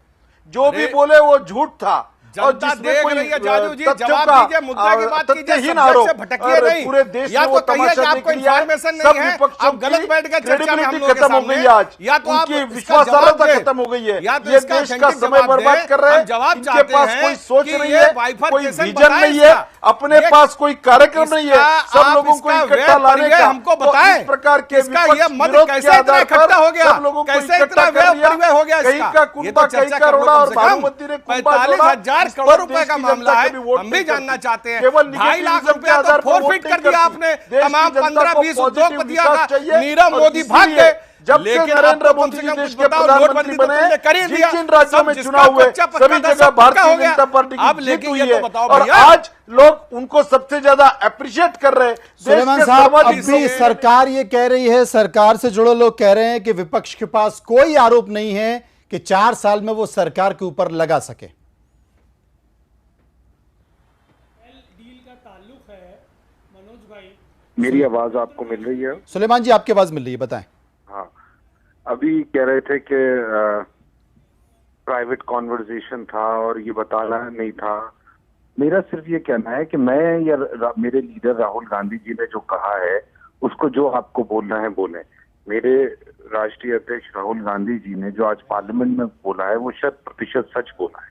जो भी बोले वो झूठ था। और जनता जिसमें देख कोई रही है जाजू जी, तथ्यों जवाब का, दीजिए, मुद्दे की बात कीजिए, तथ्यहीन सब्जेक्ट आरोप से भटकिए और नहीं। पूरे देश या में तो वो कहिए कि तमाशा आपको देख लिया है। इन्फॉर्मेशन सब नहीं है, विपक्षों आप गलत की बैठ गए चर्चा में हम क्रेडिबिलिटी लोगों के खत्म हो सामने। गई आज, या तो आप उनकी इसका विश्वासार्हता जवाब दें, खत्म हो गई है। या तो ये इसका देश का authentic समय जवाब बर्बाद दें। कर रहे हम हैं। जवाब इनके चाहते पास हैं कोई सोच कि नहीं ये है, कोई bifurcation विजन बताएं नहीं है, इसका। अपने पास कोई कार्यक्रम नहीं है। सब लोगों को इकट्ठा लाने का हमको तो बताएं, इस प्रकार के इसका ये विपक्ष मत विरोध के कैसे इतना आधार पर इकट्ठा हो गया, सब लोगों को कैसे इकट्ठा इतना कर लिया। परिव्यय हो गया कहीं इसका? का ये कुंबा, तो कहीं चर्चा का कर लो रोड़ा कम और से कम। भानुमती ने कुंबा तोड़ा। 45,000 इस पर करोड़ रुपए देश का की मामला जनता है, कभी वोट हम भी नहीं जानना करती। चाहते हैं। केवल 2.5 लाख निगेटिविज्म रुपया के आधार तो पर वोट फोरफिट नहीं कर दिया करती। आपने, देश की तमाम जनता को 15-20 पॉजिटिव उद्योगपतियों विकास का, चाहिए नीरव और मोदी भाग इसीलिए गए। जब से लेकिन नरेंद्र आपको कम मोदी से जी कम देश कुछ के बताओ, प्रधानमंत्री नोटबंदी तो बने, तुमने कर ही दिया। जिन राज्यों में सब चुनाव हुए जिसका कच्चा सभी पक्का था, जगह सब पक्का भारतीय हो गया। जनता पार्टी अब की जीत लेकिन हुई ये है तो बताओ और भैया, आज लोग उनको सबसे ज्यादा अप्रिशिएट कर रहे हैं। सुलेमान साहब, अब भी सरकार ये कह रही है, सरकार से जुड़े लोग कह रहे हैं कि विपक्ष के पास कोई आरोप नहीं है कि 4 साल में वो सरकार के ऊपर लगा सके। डील का ताल्लुक है मनोज भाई। मेरी आवाज आपको मिल रही है? सुलेमान जी, आपकी आवाज मिल रही है, बताएं। हाँ, अभी कह रहे थे कि प्राइवेट कॉन्वर्सेशन था और ये बताना नहीं था। मेरा सिर्फ ये कहना है कि मैं या मेरे लीडर राहुल गांधी जी ने जो कहा है उसको जो आपको बोलना है बोले। मेरे राष्ट्रीय अध्यक्ष राहुल गांधी जी ने जो आज पार्लियामेंट में बोला है वो 100% सच बोला है।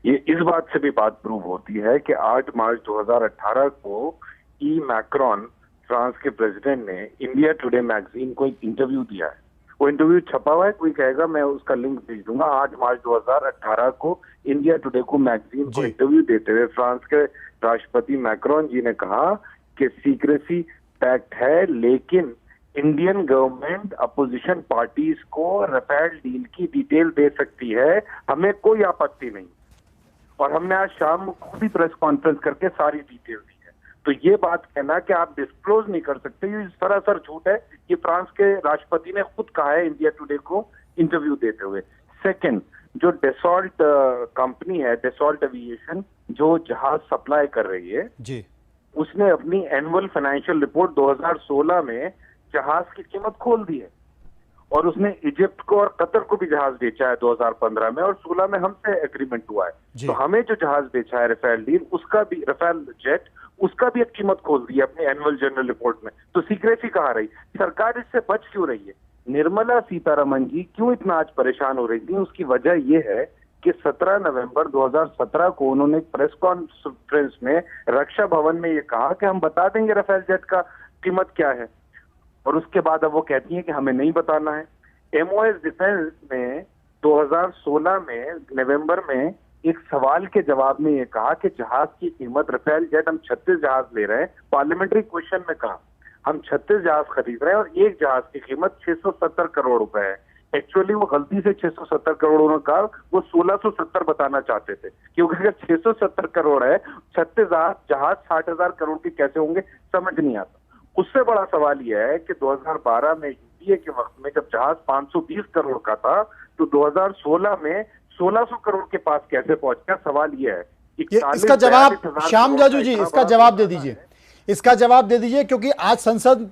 ये इस बात से भी बात प्रूव होती है कि 8 मार्च 2018 को ई मैक्रॉन फ्रांस के प्रेसिडेंट ने इंडिया टुडे मैगजीन को एक इंटरव्यू दिया है। वो इंटरव्यू छपा हुआ है, कोई कहेगा मैं उसका लिंक भेज दूंगा। 8 मार्च 2018 को इंडिया टुडे को मैगजीन को इंटरव्यू देते हुए फ्रांस के राष्ट्रपति मैक्रोन जी ने कहा कि सीक्रेसी पैक्ट है, लेकिन इंडियन गवर्नमेंट अपोजिशन पार्टीज को राफेल डील की डिटेल दे सकती है, हमें कोई आपत्ति नहीं। और हमने आज शाम को भी प्रेस कॉन्फ्रेंस करके सारी डिटेल दी है। तो ये बात कहना कि आप डिस्क्लोज नहीं कर सकते, ये सरासर झूठ है। ये फ्रांस के राष्ट्रपति ने खुद कहा है इंडिया टुडे को इंटरव्यू देते हुए। सेकंड, जो डेसॉल्ट कंपनी है, डेसॉल्ट एविएशन, जो जहाज सप्लाई कर रही है जी, उसने अपनी एनुअल फाइनेंशियल रिपोर्ट 2016 में जहाज की कीमत खोल दी है, और उसने इजिप्ट को और कतर को भी जहाज बेचा है 2015 में, और 16 में हमसे एग्रीमेंट हुआ है। तो हमें जो जहाज बेचा है राफेल डील, उसका भी, राफेल जेट, उसका भी एक कीमत खोल दी है अपनी एनुअल जनरल रिपोर्ट में। तो सीक्रेसी कहाँ रही? सरकार इससे बच क्यों रही है? निर्मला सीतारमण जी क्यों इतना आज परेशान हो रही थी? उसकी वजह यह है कि 17 नवंबर 2017 को उन्होंने प्रेस कॉन्फ्रेंस में रक्षा भवन में ये कहा कि हम बता देंगे राफेल जेट का कीमत क्या है, और उसके बाद अब वो कहती हैं कि हमें नहीं बताना है। एमओएस डिफेंस में 2016 में नवंबर में एक सवाल के जवाब में ये कहा कि जहाज की कीमत, राफेल जेट हम 36 जहाज ले रहे हैं, पार्लियामेंट्री क्वेश्चन में कहा हम 36 जहाज खरीद रहे हैं और एक जहाज की कीमत 670 करोड़ रुपए है। एक्चुअली वो गलती से 670 करोड़ उन्होंने कहा, वो 1670 बताना चाहते थे, क्योंकि अगर 670 करोड़ है, 36 जहाज 60,000 करोड़ के कैसे होंगे, समझ नहीं आता। उससे बड़ा सवाल यह है कि 2012 में यूपीए के वक्त में जब जहाज 520 करोड़ का था, तो 2016 में 1600 करोड़ के पास कैसे पहुंच गया? सवाल यह है। इसका जवाब श्याम जाजू जी, इसका जवाब दे दीजिए, इसका जवाब दे दीजिए, क्योंकि आज संसद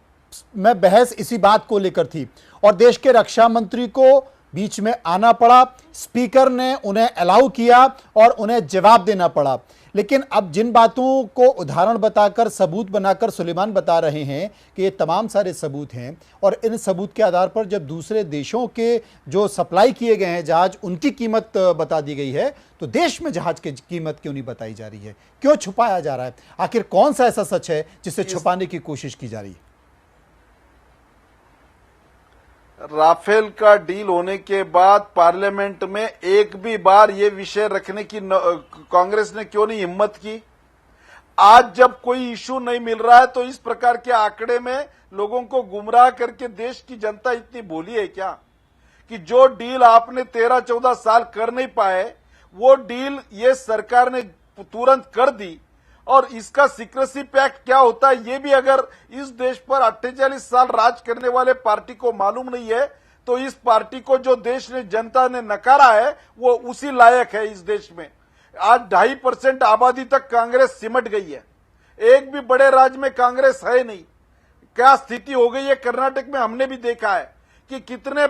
में बहस इसी बात को लेकर थी और देश के रक्षा मंत्री को बीच में आना पड़ा, स्पीकर ने उन्हें अलाउ किया और उन्हें जवाब देना पड़ा। लेकिन अब जिन बातों को उदाहरण बताकर, सबूत बनाकर सुलेमान बता रहे हैं कि ये तमाम सारे सबूत हैं, और इन सबूत के आधार पर जब दूसरे देशों के जो सप्लाई किए गए हैं जहाज, उनकी कीमत बता दी गई है, तो देश में जहाज की कीमत क्यों नहीं बताई जा रही है? क्यों छुपाया जा रहा है? आखिर कौन सा ऐसा सच है जिसे छुपाने की कोशिश की जा रही है? राफेल का डील होने के बाद पार्लियामेंट में एक भी बार ये विषय रखने की कांग्रेस ने क्यों नहीं हिम्मत की? आज जब कोई इशू नहीं मिल रहा है तो इस प्रकार के आंकड़े में लोगों को गुमराह करके देश की जनता इतनी भोली है क्या कि जो डील आपने 13-14 साल कर नहीं पाए, वो डील ये सरकार ने तुरंत कर दी। और इसका सीक्रेसी पैक्ट क्या होता है ये भी अगर इस देश पर 48 साल राज करने वाले पार्टी को मालूम नहीं है, तो इस पार्टी को जो देश ने, जनता ने नकारा है, वो उसी लायक है। इस देश में आज 2.5% आबादी तक कांग्रेस सिमट गई है। एक भी बड़े राज्य में कांग्रेस है नहीं। क्या स्थिति हो गई है कर्नाटक में, हमने भी देखा है कि कितने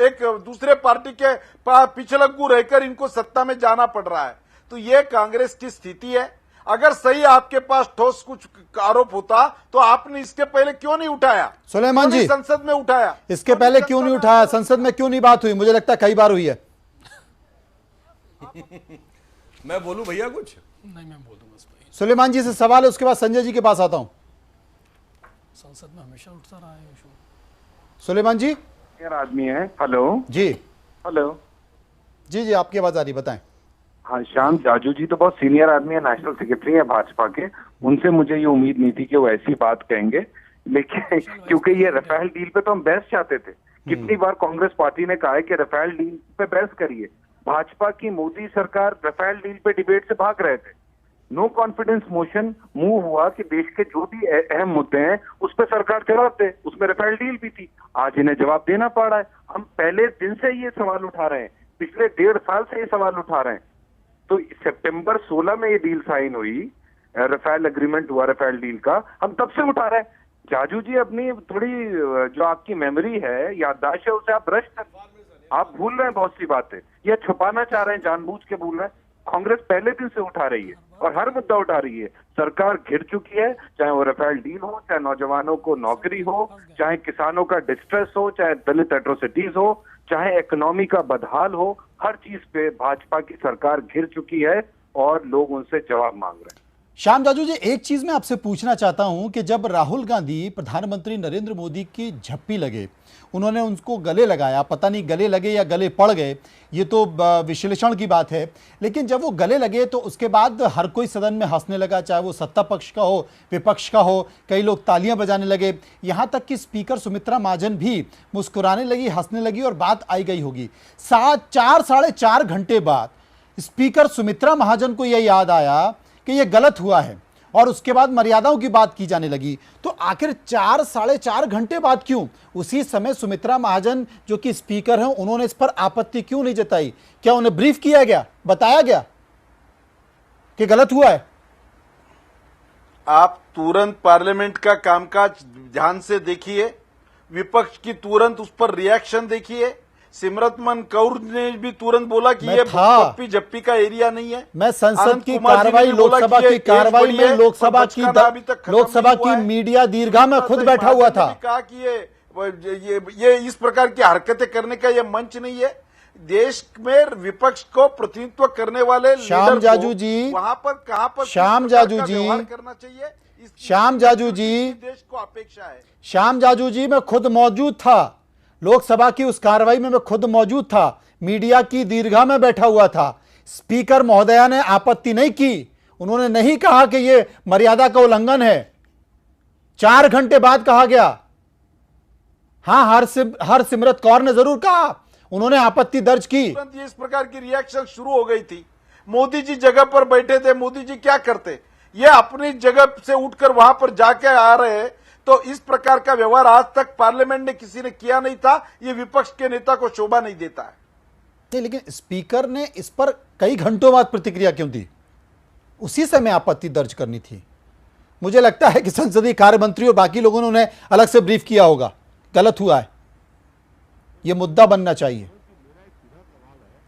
एक दूसरे पार्टी के पिछलग्गू रहकर इनको सत्ता में जाना पड़ रहा है। तो ये कांग्रेस की स्थिति है। अगर सही आपके पास ठोस कुछ आरोप होता तो आपने इसके पहले क्यों नहीं उठाया? सुलेमान जी, संसद में उठाया, इसके पहले क्यों नहीं उठाया? संसद में क्यों नहीं बात हुई? मुझे लगता है कई बार हुई है। मैं बोलूं भैया कुछ? नहीं, मैं बोल दूंगा इस पर। सुलेमान जी से सवाल है, उसके बाद संजय जी के पास आता हूं। संसद में हमेशा उठता रहा है इशू। सुलेमान जी आदमी है। हेलो जी, हेलो जी जी, आपकी आवाज आ रही, बताएं। हाँ, श्याम जाजू जी तो बहुत सीनियर आदमी है, नेशनल सेक्रेटरी है भाजपा के। उनसे मुझे ये उम्मीद नहीं थी कि वो ऐसी बात कहेंगे, लेकिन क्योंकि ये राफेल डील पे तो हम बहस चाहते थे। कितनी बार कांग्रेस पार्टी ने कहा है कि राफेल डील पे बहस करिए। भाजपा की मोदी सरकार राफेल डील पे डिबेट से भाग रहे थे। नो कॉन्फिडेंस मोशन मूव हुआ कि देश के जो भी अहम मुद्दे हैं उस पर सरकार जवाब दे। उसमें राफेल डील भी थी, आज इन्हें जवाब देना पड़ रहा है। हम पहले दिन से ये सवाल उठा रहे हैं, पिछले 1.5 साल से ये सवाल उठा रहे हैं। तो सितंबर 16 में ये डील साइन हुई, राफेल एग्रीमेंट हुआ राफेल डील का, हम तब से उठा रहे हैं। जाजू जी, अपनी थोड़ी जो आपकी मेमोरी है, याददाश्त है, उसे आप भ्रष्ट, आप भूल रहे हैं बहुत सी बातें, या छुपाना चाह रहे हैं, जानबूझ के भूल रहे हैं। कांग्रेस पहले दिन से उठा रही है और हर मुद्दा उठा रही है। सरकार घिर चुकी है, चाहे वो राफेल डील हो, चाहे नौजवानों को नौकरी हो, चाहे किसानों का डिस्ट्रेस हो, चाहे दलित एट्रोसिटीज हो, चाहे इकोनॉमी का बदहाल हो, हर चीज पे भाजपा की सरकार घिर चुकी है और लोग उनसे जवाब मांग रहे हैं। श्याम जाजू जी, एक चीज मैं आपसे पूछना चाहता हूं कि जब राहुल गांधी प्रधानमंत्री नरेंद्र मोदी की झप्पी लगे, उन्होंने उनको गले लगाया, पता नहीं गले लगे या गले पड़ गए, ये तो विश्लेषण की बात है, लेकिन जब वो गले लगे तो उसके बाद हर कोई सदन में हंसने लगा, चाहे वो सत्ता पक्ष का हो, विपक्ष का हो, कई लोग तालियां बजाने लगे, यहां तक कि स्पीकर सुमित्रा महाजन भी मुस्कुराने लगी, हंसने लगी और बात आई गई होगी। 4-4.5 घंटे बाद स्पीकर सुमित्रा महाजन को यह याद आया कि यह गलत हुआ है और उसके बाद मर्यादाओं की बात की जाने लगी। तो आखिर 4-4.5 घंटे बाद क्यों उसी समय सुमित्रा महाजन जो कि स्पीकर हैं, उन्होंने इस पर आपत्ति क्यों नहीं जताई? क्या उन्हें ब्रीफ किया गया, बताया गया कि गलत हुआ है? आप तुरंत पार्लियामेंट का कामकाज ध्यान से देखिए, विपक्ष की तुरंत उस पर रिएक्शन देखिए। सिमरतमन कौर ने भी तुरंत बोला कि ये पप्पी जप्पी का एरिया नहीं है। मैं संसद की कार्रवाई, लोकसभा की कार्रवाई में लोकसभा की मीडिया दीर्घा में खुद बैठा हुआ था। कहा कि ये इस प्रकार की हरकतें करने का ये मंच नहीं है। देश में विपक्ष को प्रतिनिधित्व करने वाले श्याम जाजू जी, वहां पर कहां पर श्याम जाजू जी करना चाहिए, श्याम जाजू जी, देश को अपेक्षा है। श्याम जाजू जी, मैं खुद मौजूद था लोकसभा की उस कार्रवाई में, मैं खुद मौजूद था, मीडिया की दीर्घा में बैठा हुआ था। स्पीकर महोदया ने आपत्ति नहीं की, उन्होंने नहीं कहा कि यह मर्यादा का उल्लंघन है। 4 घंटे बाद कहा गया। हां, हरसिमरत कौर ने जरूर कहा, उन्होंने आपत्ति दर्ज की। तुरंत इस प्रकार की रिएक्शन शुरू हो गई थी। मोदी जी जगह पर बैठे थे, मोदी जी क्या करते, ये अपनी जगह से उठकर वहां पर जाके आ रहे हैं। तो इस प्रकार का व्यवहार आज तक पार्लियामेंट में किसी ने किया नहीं था। ये विपक्ष के नेता को शोभा नहीं देता है। नहीं, लेकिन स्पीकर ने इस पर कई घंटों बाद प्रतिक्रिया क्यों दी? उसी समय आपत्ति दर्ज करनी थी। मुझे लगता है कि संसदीय कार्य मंत्री और बाकी लोगों ने उन्हें अलग से ब्रीफ किया होगा, गलत हुआ है, यह मुद्दा बनना चाहिए।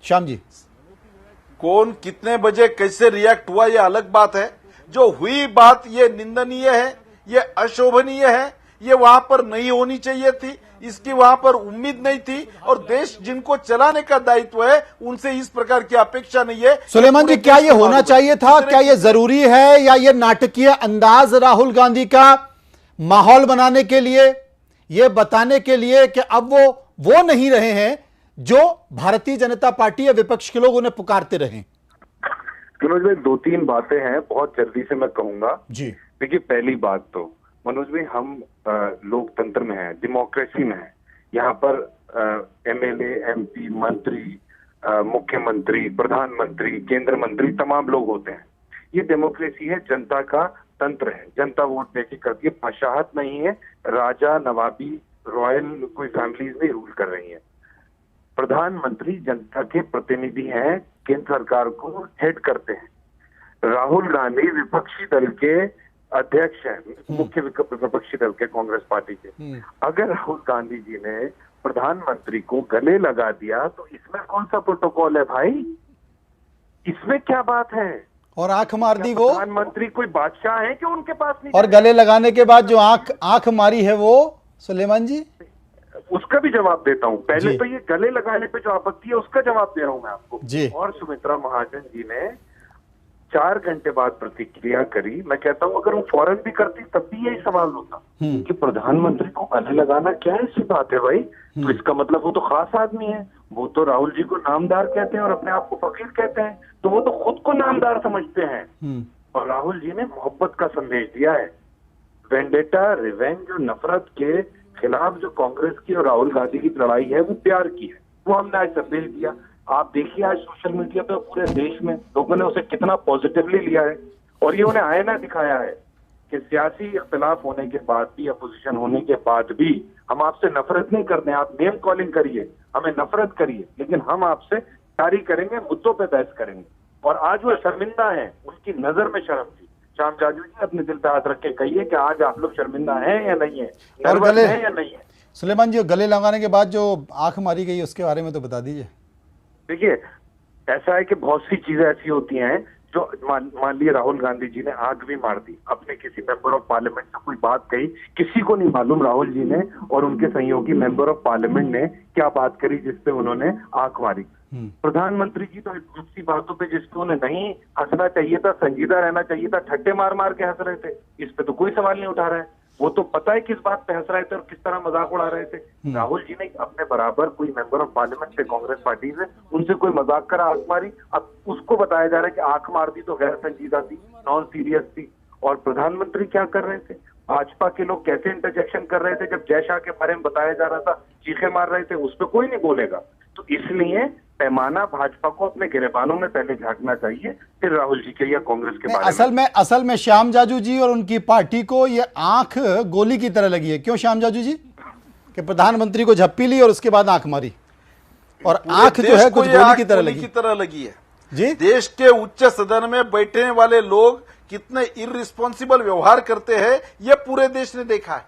श्याम जी, कौन कितने बजे कैसे रिएक्ट हुआ ये अलग बात है। जो हुई बात ये निंदनीय है, ये अशोभनीय है, ये वहां पर नहीं होनी चाहिए थी, इसकी वहां पर उम्मीद नहीं थी। और देश जिनको चलाने का दायित्व है उनसे इस प्रकार की अपेक्षा नहीं है। सुलेमान जी, क्या ये होना चाहिए था? क्या ये जरूरी है, या ये नाटकीय अंदाज राहुल गांधी का माहौल बनाने के लिए, ये बताने के लिए कि अब वो नहीं रहे हैं जो भारतीय जनता पार्टी या विपक्ष के लोग उन्हें पुकारते रहे? मनोज भाई, 2-3 बातें हैं, बहुत जल्दी से मैं कहूंगा जी। देखिए, पहली बात तो मनोज भाई, हम लोकतंत्र में हैं, डेमोक्रेसी में हैं। यहाँ पर एमएलए, एमपी, मंत्री, मुख्यमंत्री, प्रधानमंत्री, केंद्र मंत्री, तमाम लोग होते हैं। ये डेमोक्रेसी है, जनता का तंत्र है, जनता वोट देके करती है, बादशाहत नहीं है, राजा नवाबी रॉयल कोई फैमिलीज नहीं रूल कर रही है। प्रधानमंत्री जनता के प्रतिनिधि हैं, केंद्र सरकार को हेड करते हैं। राहुल गांधी विपक्षी दल के अध्यक्ष हैं, मुख्य विपक्षी दल के, कांग्रेस पार्टी के। अगर राहुल गांधी जी ने प्रधानमंत्री को गले लगा दिया तो इसमें कौन सा प्रोटोकॉल है भाई? इसमें क्या बात है? और आंख मार दी वो प्रधानमंत्री कोई बादशाह है कि उनके पास नहीं? और गले लगाने के बाद जो आंख मारी है वो सुलेमान जी, उसका भी जवाब देता हूं। पहले तो ये गले लगाने पे जो आपत्ति है उसका जवाब दे रहा हूं मैं आपको जी। और सुमित्रा महाजन जी ने 4 घंटे बाद प्रतिक्रिया करी। मैं कहता हूं अगर वो फौरन भी करती तब भी यही सवाल होता कि प्रधानमंत्री को गले लगाना क्या ऐसी बात है भाई? तो इसका मतलब वो तो खास आदमी है, वो तो राहुल जी को नामदार कहते हैं और अपने आप को फकीर कहते हैं, तो वो तो खुद को नामदार समझते हैं। और राहुल जी ने मोहब्बत का संदेश दिया है। वेंडेटा, रिवेंज, जो नफरत के खिलाफ जो कांग्रेस की और राहुल गांधी की लड़ाई है वो प्यार की है, वो हमने आज संदेश दिया। आप देखिए आज सोशल मीडिया पे पूरे देश में लोगों ने उसे कितना पॉजिटिवली लिया है और ये उन्हें आईना दिखाया है कि सियासी इख्तिलाफ होने के बाद भी, अपोजिशन होने के बाद भी हम आपसे नफरत नहीं करते हैं। आप नेम कॉलिंग करिए, हमें नफरत करिए, लेकिन हम आपसे जारी करेंगे, मुद्दों पे बहस करेंगे। और आज वो शर्मिंदा है, उनकी नजर में शर्म थी। श्याम जाजू जी अपने दिल पे हाथ रख के कहिए कि आज आप लोग शर्मिंदा हैं या नहीं है, नर्वस हैं या नहीं है? सुलेमान जी, गले लगाने के बाद जो आंख मारी गई उसके बारे में तो बता दीजिए। देखिए, ऐसा है कि बहुत सी चीजें ऐसी होती हैं जो मान लिए राहुल गांधी जी ने आग भी मार दी, अपने किसी मेंबर ऑफ पार्लियामेंट से कोई बात कही, किसी को नहीं मालूम राहुल जी ने और उनके सहयोगी मेंबर ऑफ पार्लियामेंट ने क्या बात करी जिससे उन्होंने आंख मारी। प्रधानमंत्री जी तो बहुत सी बातों पे जिसपे उन्हें नहीं हंसना चाहिए था, संजीदा रहना चाहिए था, ठट्टे मार मार के हंस रहे थे। इस पे तो कोई सवाल नहीं उठा रहा है। वो तो पता है किस बात पे हंस रहे थे और किस तरह मजाक उड़ा रहे थे। राहुल जी ने अपने बराबर कोई मेंबर ऑफ पार्लियामेंट थे कांग्रेस पार्टी से, उनसे कोई मजाक करा, आंख मारी, अब उसको बताया जा रहा है कि आंख मार दी तो गैर संजीदा थी, नॉन सीरियस थी। और प्रधानमंत्री क्या कर रहे थे, भाजपा के लोग कैसे इंटरजेक्शन कर रहे थे, जब जय शाह के बारे में बताया जा रहा था चीखे मार रहे थे, उस पर कोई नहीं बोलेगा। तो इसलिए पैमाना भाजपा को अपने गिरेबानों में पहले झांकना चाहिए, फिर राहुल जी के या कांग्रेस के बारे में। असल में श्याम जाजू जी और उनकी पार्टी को ये आंख गोली की तरह लगी है। क्यों श्याम जाजू जी? कि प्रधानमंत्री को झप्पी ली और उसके बाद आंख मारी, और आंख जो है कुछ गोली की तरह लगी है जी। देश के उच्च सदन में बैठने वाले लोग कितने इररिस्पॉन्सिबल व्यवहार करते हैं, ये पूरे देश ने देखा है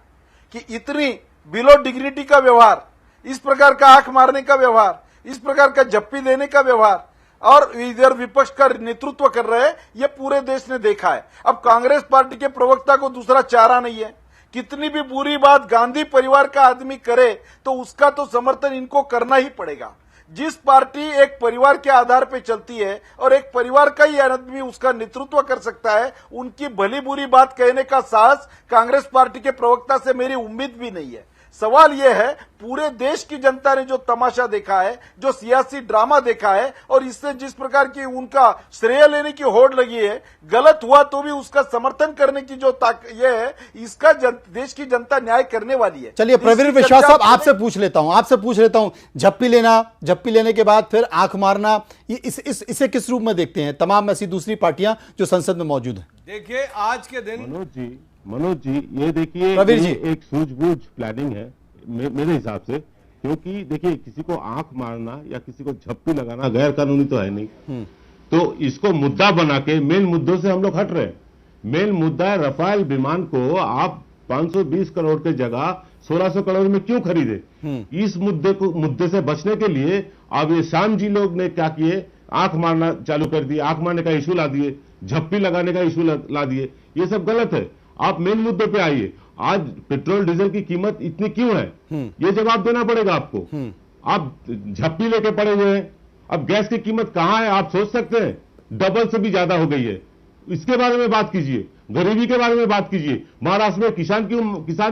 कि इतनी बिलो डिग्निटी का व्यवहार, इस प्रकार का आंख मारने का व्यवहार, इस प्रकार का झप्पी देने का व्यवहार, और इधर विपक्ष का नेतृत्व कर रहे हैं, ये पूरे देश ने देखा है। अब कांग्रेस पार्टी के प्रवक्ता को दूसरा चारा नहीं है। कितनी भी बुरी बात गांधी परिवार का आदमी करे तो उसका तो समर्थन इनको करना ही पड़ेगा। जिस पार्टी एक परिवार के आधार पर चलती है और एक परिवार का ही आदमी उसका नेतृत्व कर सकता है, उनकी भली बुरी बात कहने का साहस कांग्रेस पार्टी के प्रवक्ता से मेरी उम्मीद भी नहीं है। सवाल यह है, पूरे देश की जनता ने जो तमाशा देखा है, जो सियासी ड्रामा देखा है, और इससे जिस प्रकार की उनका श्रेय लेने की होड़ लगी है, गलत हुआ तो भी उसका समर्थन करने की जो ये है, इसका देश की जनता न्याय करने वाली है। चलिए प्रवीण विश्वास साहब, आपसे पूछ लेता हूं, झप्पी लेने के बाद फिर आंख मारना, इसे किस रूप में देखते हैं तमाम ऐसी दूसरी पार्टियां जो संसद में मौजूद है? देखिए आज के दिन मनोज जी ये देखिए, ये एक सूझबूझ प्लानिंग है मेरे हिसाब से, क्योंकि देखिए किसी को आंख मारना या किसी को झप्पी लगाना गैर कानूनी तो है नहीं। तो इसको मुद्दा बना के मेन मुद्दों से हम लोग हट रहे हैं। मेन मुद्दा है रफाल विमान को आप 520 करोड़ की जगह 1600 करोड़ में क्यों खरीदे। इस मुद्दे से बचने के लिए अब ये शाम जी लोग ने क्या किए, आंख मारना चालू कर दिए, आंख मारने का इशू ला दिए, झप्पी लगाने का इशू ला दिए। ये सब गलत है। आप मेन मुद्दे पे आइए। आज पेट्रोल डीजल की कीमत इतनी क्यों है, ये जवाब देना पड़ेगा आपको। आप झप्पी लेके पड़े हुए हैं। अब गैस की कीमत कहां है आप सोच सकते हैं, डबल से भी ज्यादा हो गई है। इसके बारे में बात कीजिए। गरीबी के बारे में बात कीजिए। महाराष्ट्र में किसान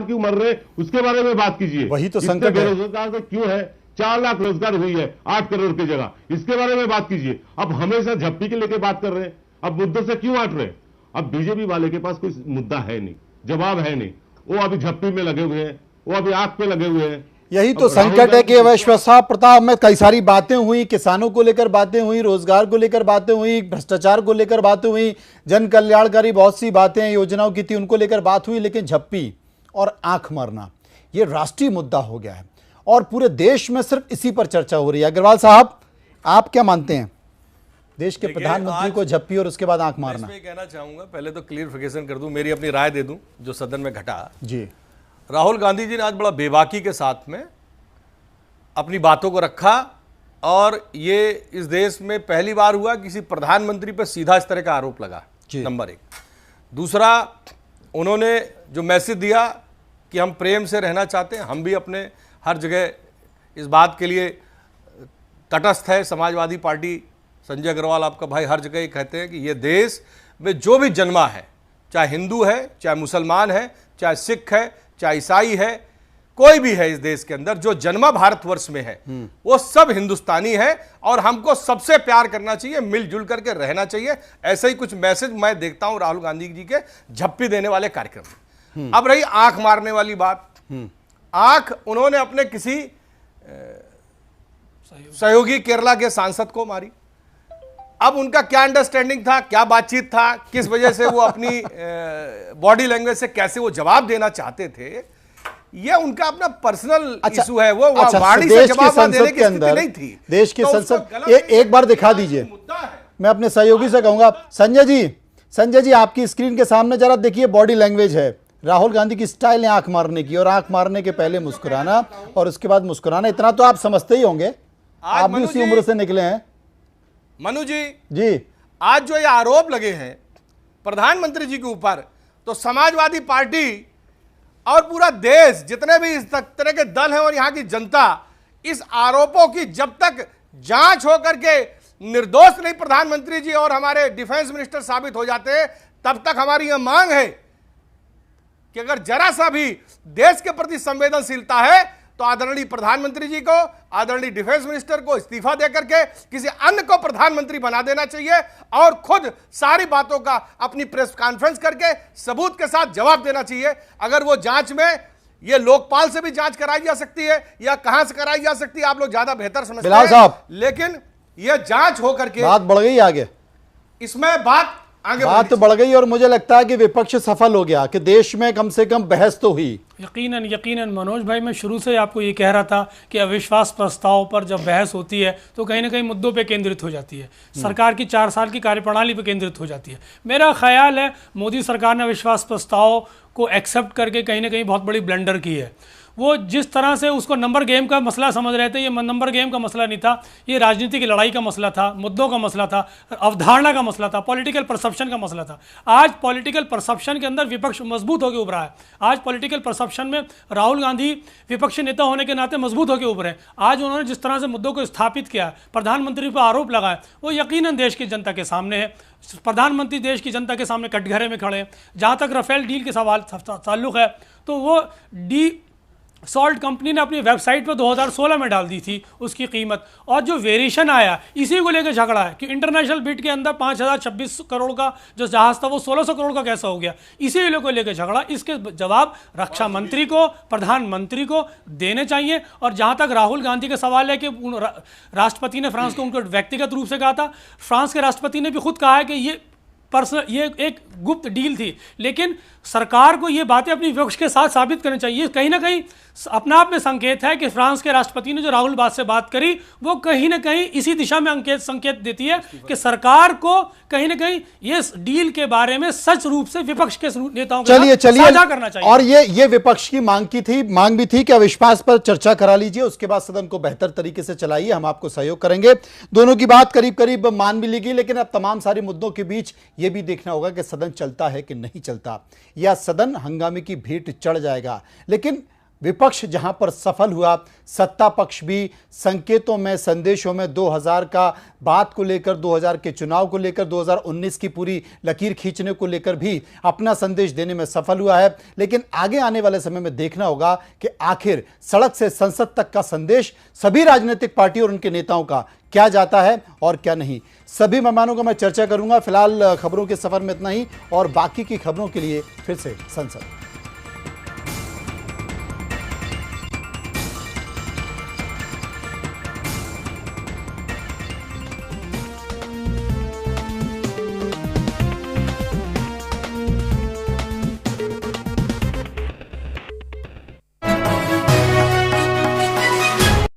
क्यों मर रहे उसके बारे में बात कीजिए। वही तो संकट है। बेरोजगार तो क्यों है, 4 लाख रोजगार हुई है 8 करोड़ की जगह, इसके बारे में बात कीजिए। अब हमेशा झप्पी के लेके बात कर रहे हैं, अब मुद्दों से क्यों हट रहे हैं। अब बीजेपी वाले के पास कोई मुद्दा है नहीं, जवाब है नहीं। वो अभी झप्पी में लगे हुए हैं, वो अभी आग पे लगे हुए हैं। यही तो संकट है कि वैश्वसा प्रताप में कई सारी बातें हुई, किसानों को लेकर बातें हुई, रोजगार को लेकर बातें हुई, भ्रष्टाचार को लेकर बातें हुई, जन कल्याणकारी बहुत सी बातें योजनाओं की थी उनको लेकर बात हुई, लेकिन झप्पी और आंख मारना ये राष्ट्रीय मुद्दा हो गया है और पूरे देश में सिर्फ इसी पर चर्चा हो रही है। अग्रवाल साहब, आप क्या मानते हैं? देश के प्रधानमंत्री को झप्पी और उसके बाद आंख मारना। मैं कहना चाहूंगा, पहले तो क्लियरिफिकेशन कर दूं, मेरी अपनी राय दे दूं जो सदन में घटा जी। राहुल गांधी जी ने आज बड़ा बेबाकी के साथ में अपनी बातों को रखा और ये इस देश में पहली बार हुआ किसी प्रधानमंत्री पर सीधा इस तरह का आरोप लगा, नंबर 1। दूसरा, उन्होंने जो मैसेज दिया कि हम प्रेम से रहना चाहते हैं, हम भी अपने हर जगह इस बात के लिए तटस्थ है। समाजवादी पार्टी, संजय अग्रवाल आपका भाई, हर जगह ये कहते हैं कि ये देश में जो भी जन्मा है, चाहे हिंदू है, चाहे मुसलमान है, चाहे सिख है, चाहे ईसाई है, कोई भी है इस देश के अंदर जो जन्मा भारतवर्ष में है, वो सब हिंदुस्तानी है और हमको सबसे प्यार करना चाहिए, मिलजुल करके रहना चाहिए। ऐसे ही कुछ मैसेज मैं देखता हूं राहुल गांधी जी के झप्पी देने वाले कार्यक्रम में। अब रही आंख मारने वाली बात, आंख उन्होंने अपने किसी सहयोगी केरला के सांसद को मारी। अब उनका क्या अंडरस्टैंडिंग था, क्या बातचीत था, किस वजह से वो अपनी बॉडी लैंग्वेज से कैसे वो जवाब देना चाहते थे, ये उनका अपना पर्सनल इशू है। वो वाणी से जवाब देने की स्थिति नहीं थी। देश की संसद एक बार दिखा दीजिए। मैं अपने सहयोगी से कहूंगा, संजय जी आपकी स्क्रीन के सामने जरा देखिए, बॉडी लैंग्वेज है राहुल गांधी की स्टाइल है आंख मारने की, और आंख मारने के पहले मुस्कुराना और उसके बाद मुस्कुराना। इतना तो आप समझते ही होंगे, आप भी उसी उम्र से निकले हैं। मनु जी, आज जो ये आरोप लगे हैं प्रधानमंत्री जी के ऊपर, तो समाजवादी पार्टी और पूरा देश, जितने भी इस तरह के दल हैं और यहां की जनता, इस आरोपों की जब तक जांच होकर के निर्दोष नहीं प्रधानमंत्री जी और हमारे डिफेंस मिनिस्टर साबित हो जाते, तब तक हमारी यह मांग है कि अगर जरा सा भी देश के प्रति संवेदनशीलता है तो आदरणीय प्रधानमंत्री जी को, आदरणीय डिफेंस मिनिस्टर को इस्तीफा देकर के किसी अन्य को प्रधानमंत्री बना देना चाहिए और खुद सारी बातों का अपनी प्रेस कॉन्फ्रेंस करके सबूत के साथ जवाब देना चाहिए। अगर वो जांच में ये लोकपाल से भी जांच कराई जा सकती है या कहां से कराई जा सकती है, आप लोग ज्यादा बेहतर समझते बिलाल हैं, साहब, लेकिन यह जांच होकर के बात बढ़ गई आगे, इसमें बात आगे बात बढ़ गई और मुझे लगता है कि विपक्ष सफल हो गया कि देश में कम से कम बहस तो हुई। यकीनन यकीनन मनोज भाई, मैं शुरू से आपको ये कह रहा था कि अविश्वास प्रस्ताव पर जब बहस होती है तो कहीं ना कहीं मुद्दों पे केंद्रित हो जाती है, सरकार की 4 साल की कार्यप्रणाली पे केंद्रित हो जाती है। मेरा ख्याल है मोदी सरकार ने अविश्वास प्रस्ताव को एक्सेप्ट करके कहीं ना कहीं बहुत बड़ी ब्लंडर की है। वो जिस तरह से उसको नंबर गेम का मसला समझ रहे थे, ये नंबर गेम का मसला नहीं था, ये राजनीति की लड़ाई का मसला था, मुद्दों का मसला था, अवधारणा का मसला था, पॉलिटिकल परसेप्शन का मसला था। आज पॉलिटिकल परसेप्शन के अंदर विपक्ष मजबूत होकर उभरा है। आज पॉलिटिकल परसेप्शन में राहुल गांधी विपक्षी नेता होने के नाते मजबूत होकर उभरे। आज उन्होंने जिस तरह से मुद्दों को स्थापित किया, प्रधानमंत्री पर आरोप लगाए, वो यकीनन देश की जनता के सामने है। प्रधानमंत्री देश की जनता के सामने कटघरे में खड़े हैं। जहाँ तक राफेल डील के सवाल ताल्लुक है तो वो सॉल्ट कंपनी ने अपनी वेबसाइट पर 2016 में डाल दी थी उसकी कीमत, और जो वेरिएशन आया इसी को लेकर झगड़ा है कि इंटरनेशनल बिड के अंदर 5026 करोड़ का जो जहाज था वो 1600 करोड़ का कैसा हो गया, इसी को लेकर झगड़ा। इसके जवाब रक्षा मंत्री को, प्रधानमंत्री को देने चाहिए। और जहां तक राहुल गांधी का सवाल है कि राष्ट्रपति ने फ्रांस को उनको व्यक्तिगत रूप से कहा था, फ्रांस के राष्ट्रपति ने भी खुद कहा है कि ये एक गुप्त डील थी, लेकिन सरकार को ये बातें अपनी विपक्ष के साथ साबित करनी चाहिए। कहीं ना कहीं अपने आप में संकेत है कि फ्रांस के राष्ट्रपति ने जो राहुल बात से बात करी वो कहीं ना कहीं इसी दिशा में संकेत देती है कि सरकार को कहीं ना कहीं ये डील के बारे में सच रूप से विपक्ष के नेताओं के साथ साझा करना चाहिए। और ये विपक्ष की मांग भी थी कि अविश्वास पर चर्चा करा लीजिए, उसके बाद सदन को बेहतर तरीके से चलाइए, हम आपको सहयोग करेंगे। दोनों की बात करीब करीब मान भी ली गई, लेकिन अब तमाम सारे मुद्दों के बीच यह भी देखना होगा कि सदन चलता है कि नहीं चलता, या सदन हंगामे की भेंट चढ़ जाएगा। लेकिन विपक्ष जहां पर सफल हुआ, सत्ता पक्ष भी संकेतों में, संदेशों में 2000 का बात को लेकर, 2000 के चुनाव को लेकर, 2019 की पूरी लकीर खींचने को लेकर भी अपना संदेश देने में सफल हुआ है। लेकिन आगे आने वाले समय में देखना होगा कि आखिर सड़क से संसद तक का संदेश सभी राजनीतिक पार्टी और उनके नेताओं का क्या जाता है और क्या नहीं। सभी मेहमानों का मैं चर्चा करूंगा। फिलहाल खबरों के सफर में इतना ही, और बाकी की खबरों के लिए फिर से संसद।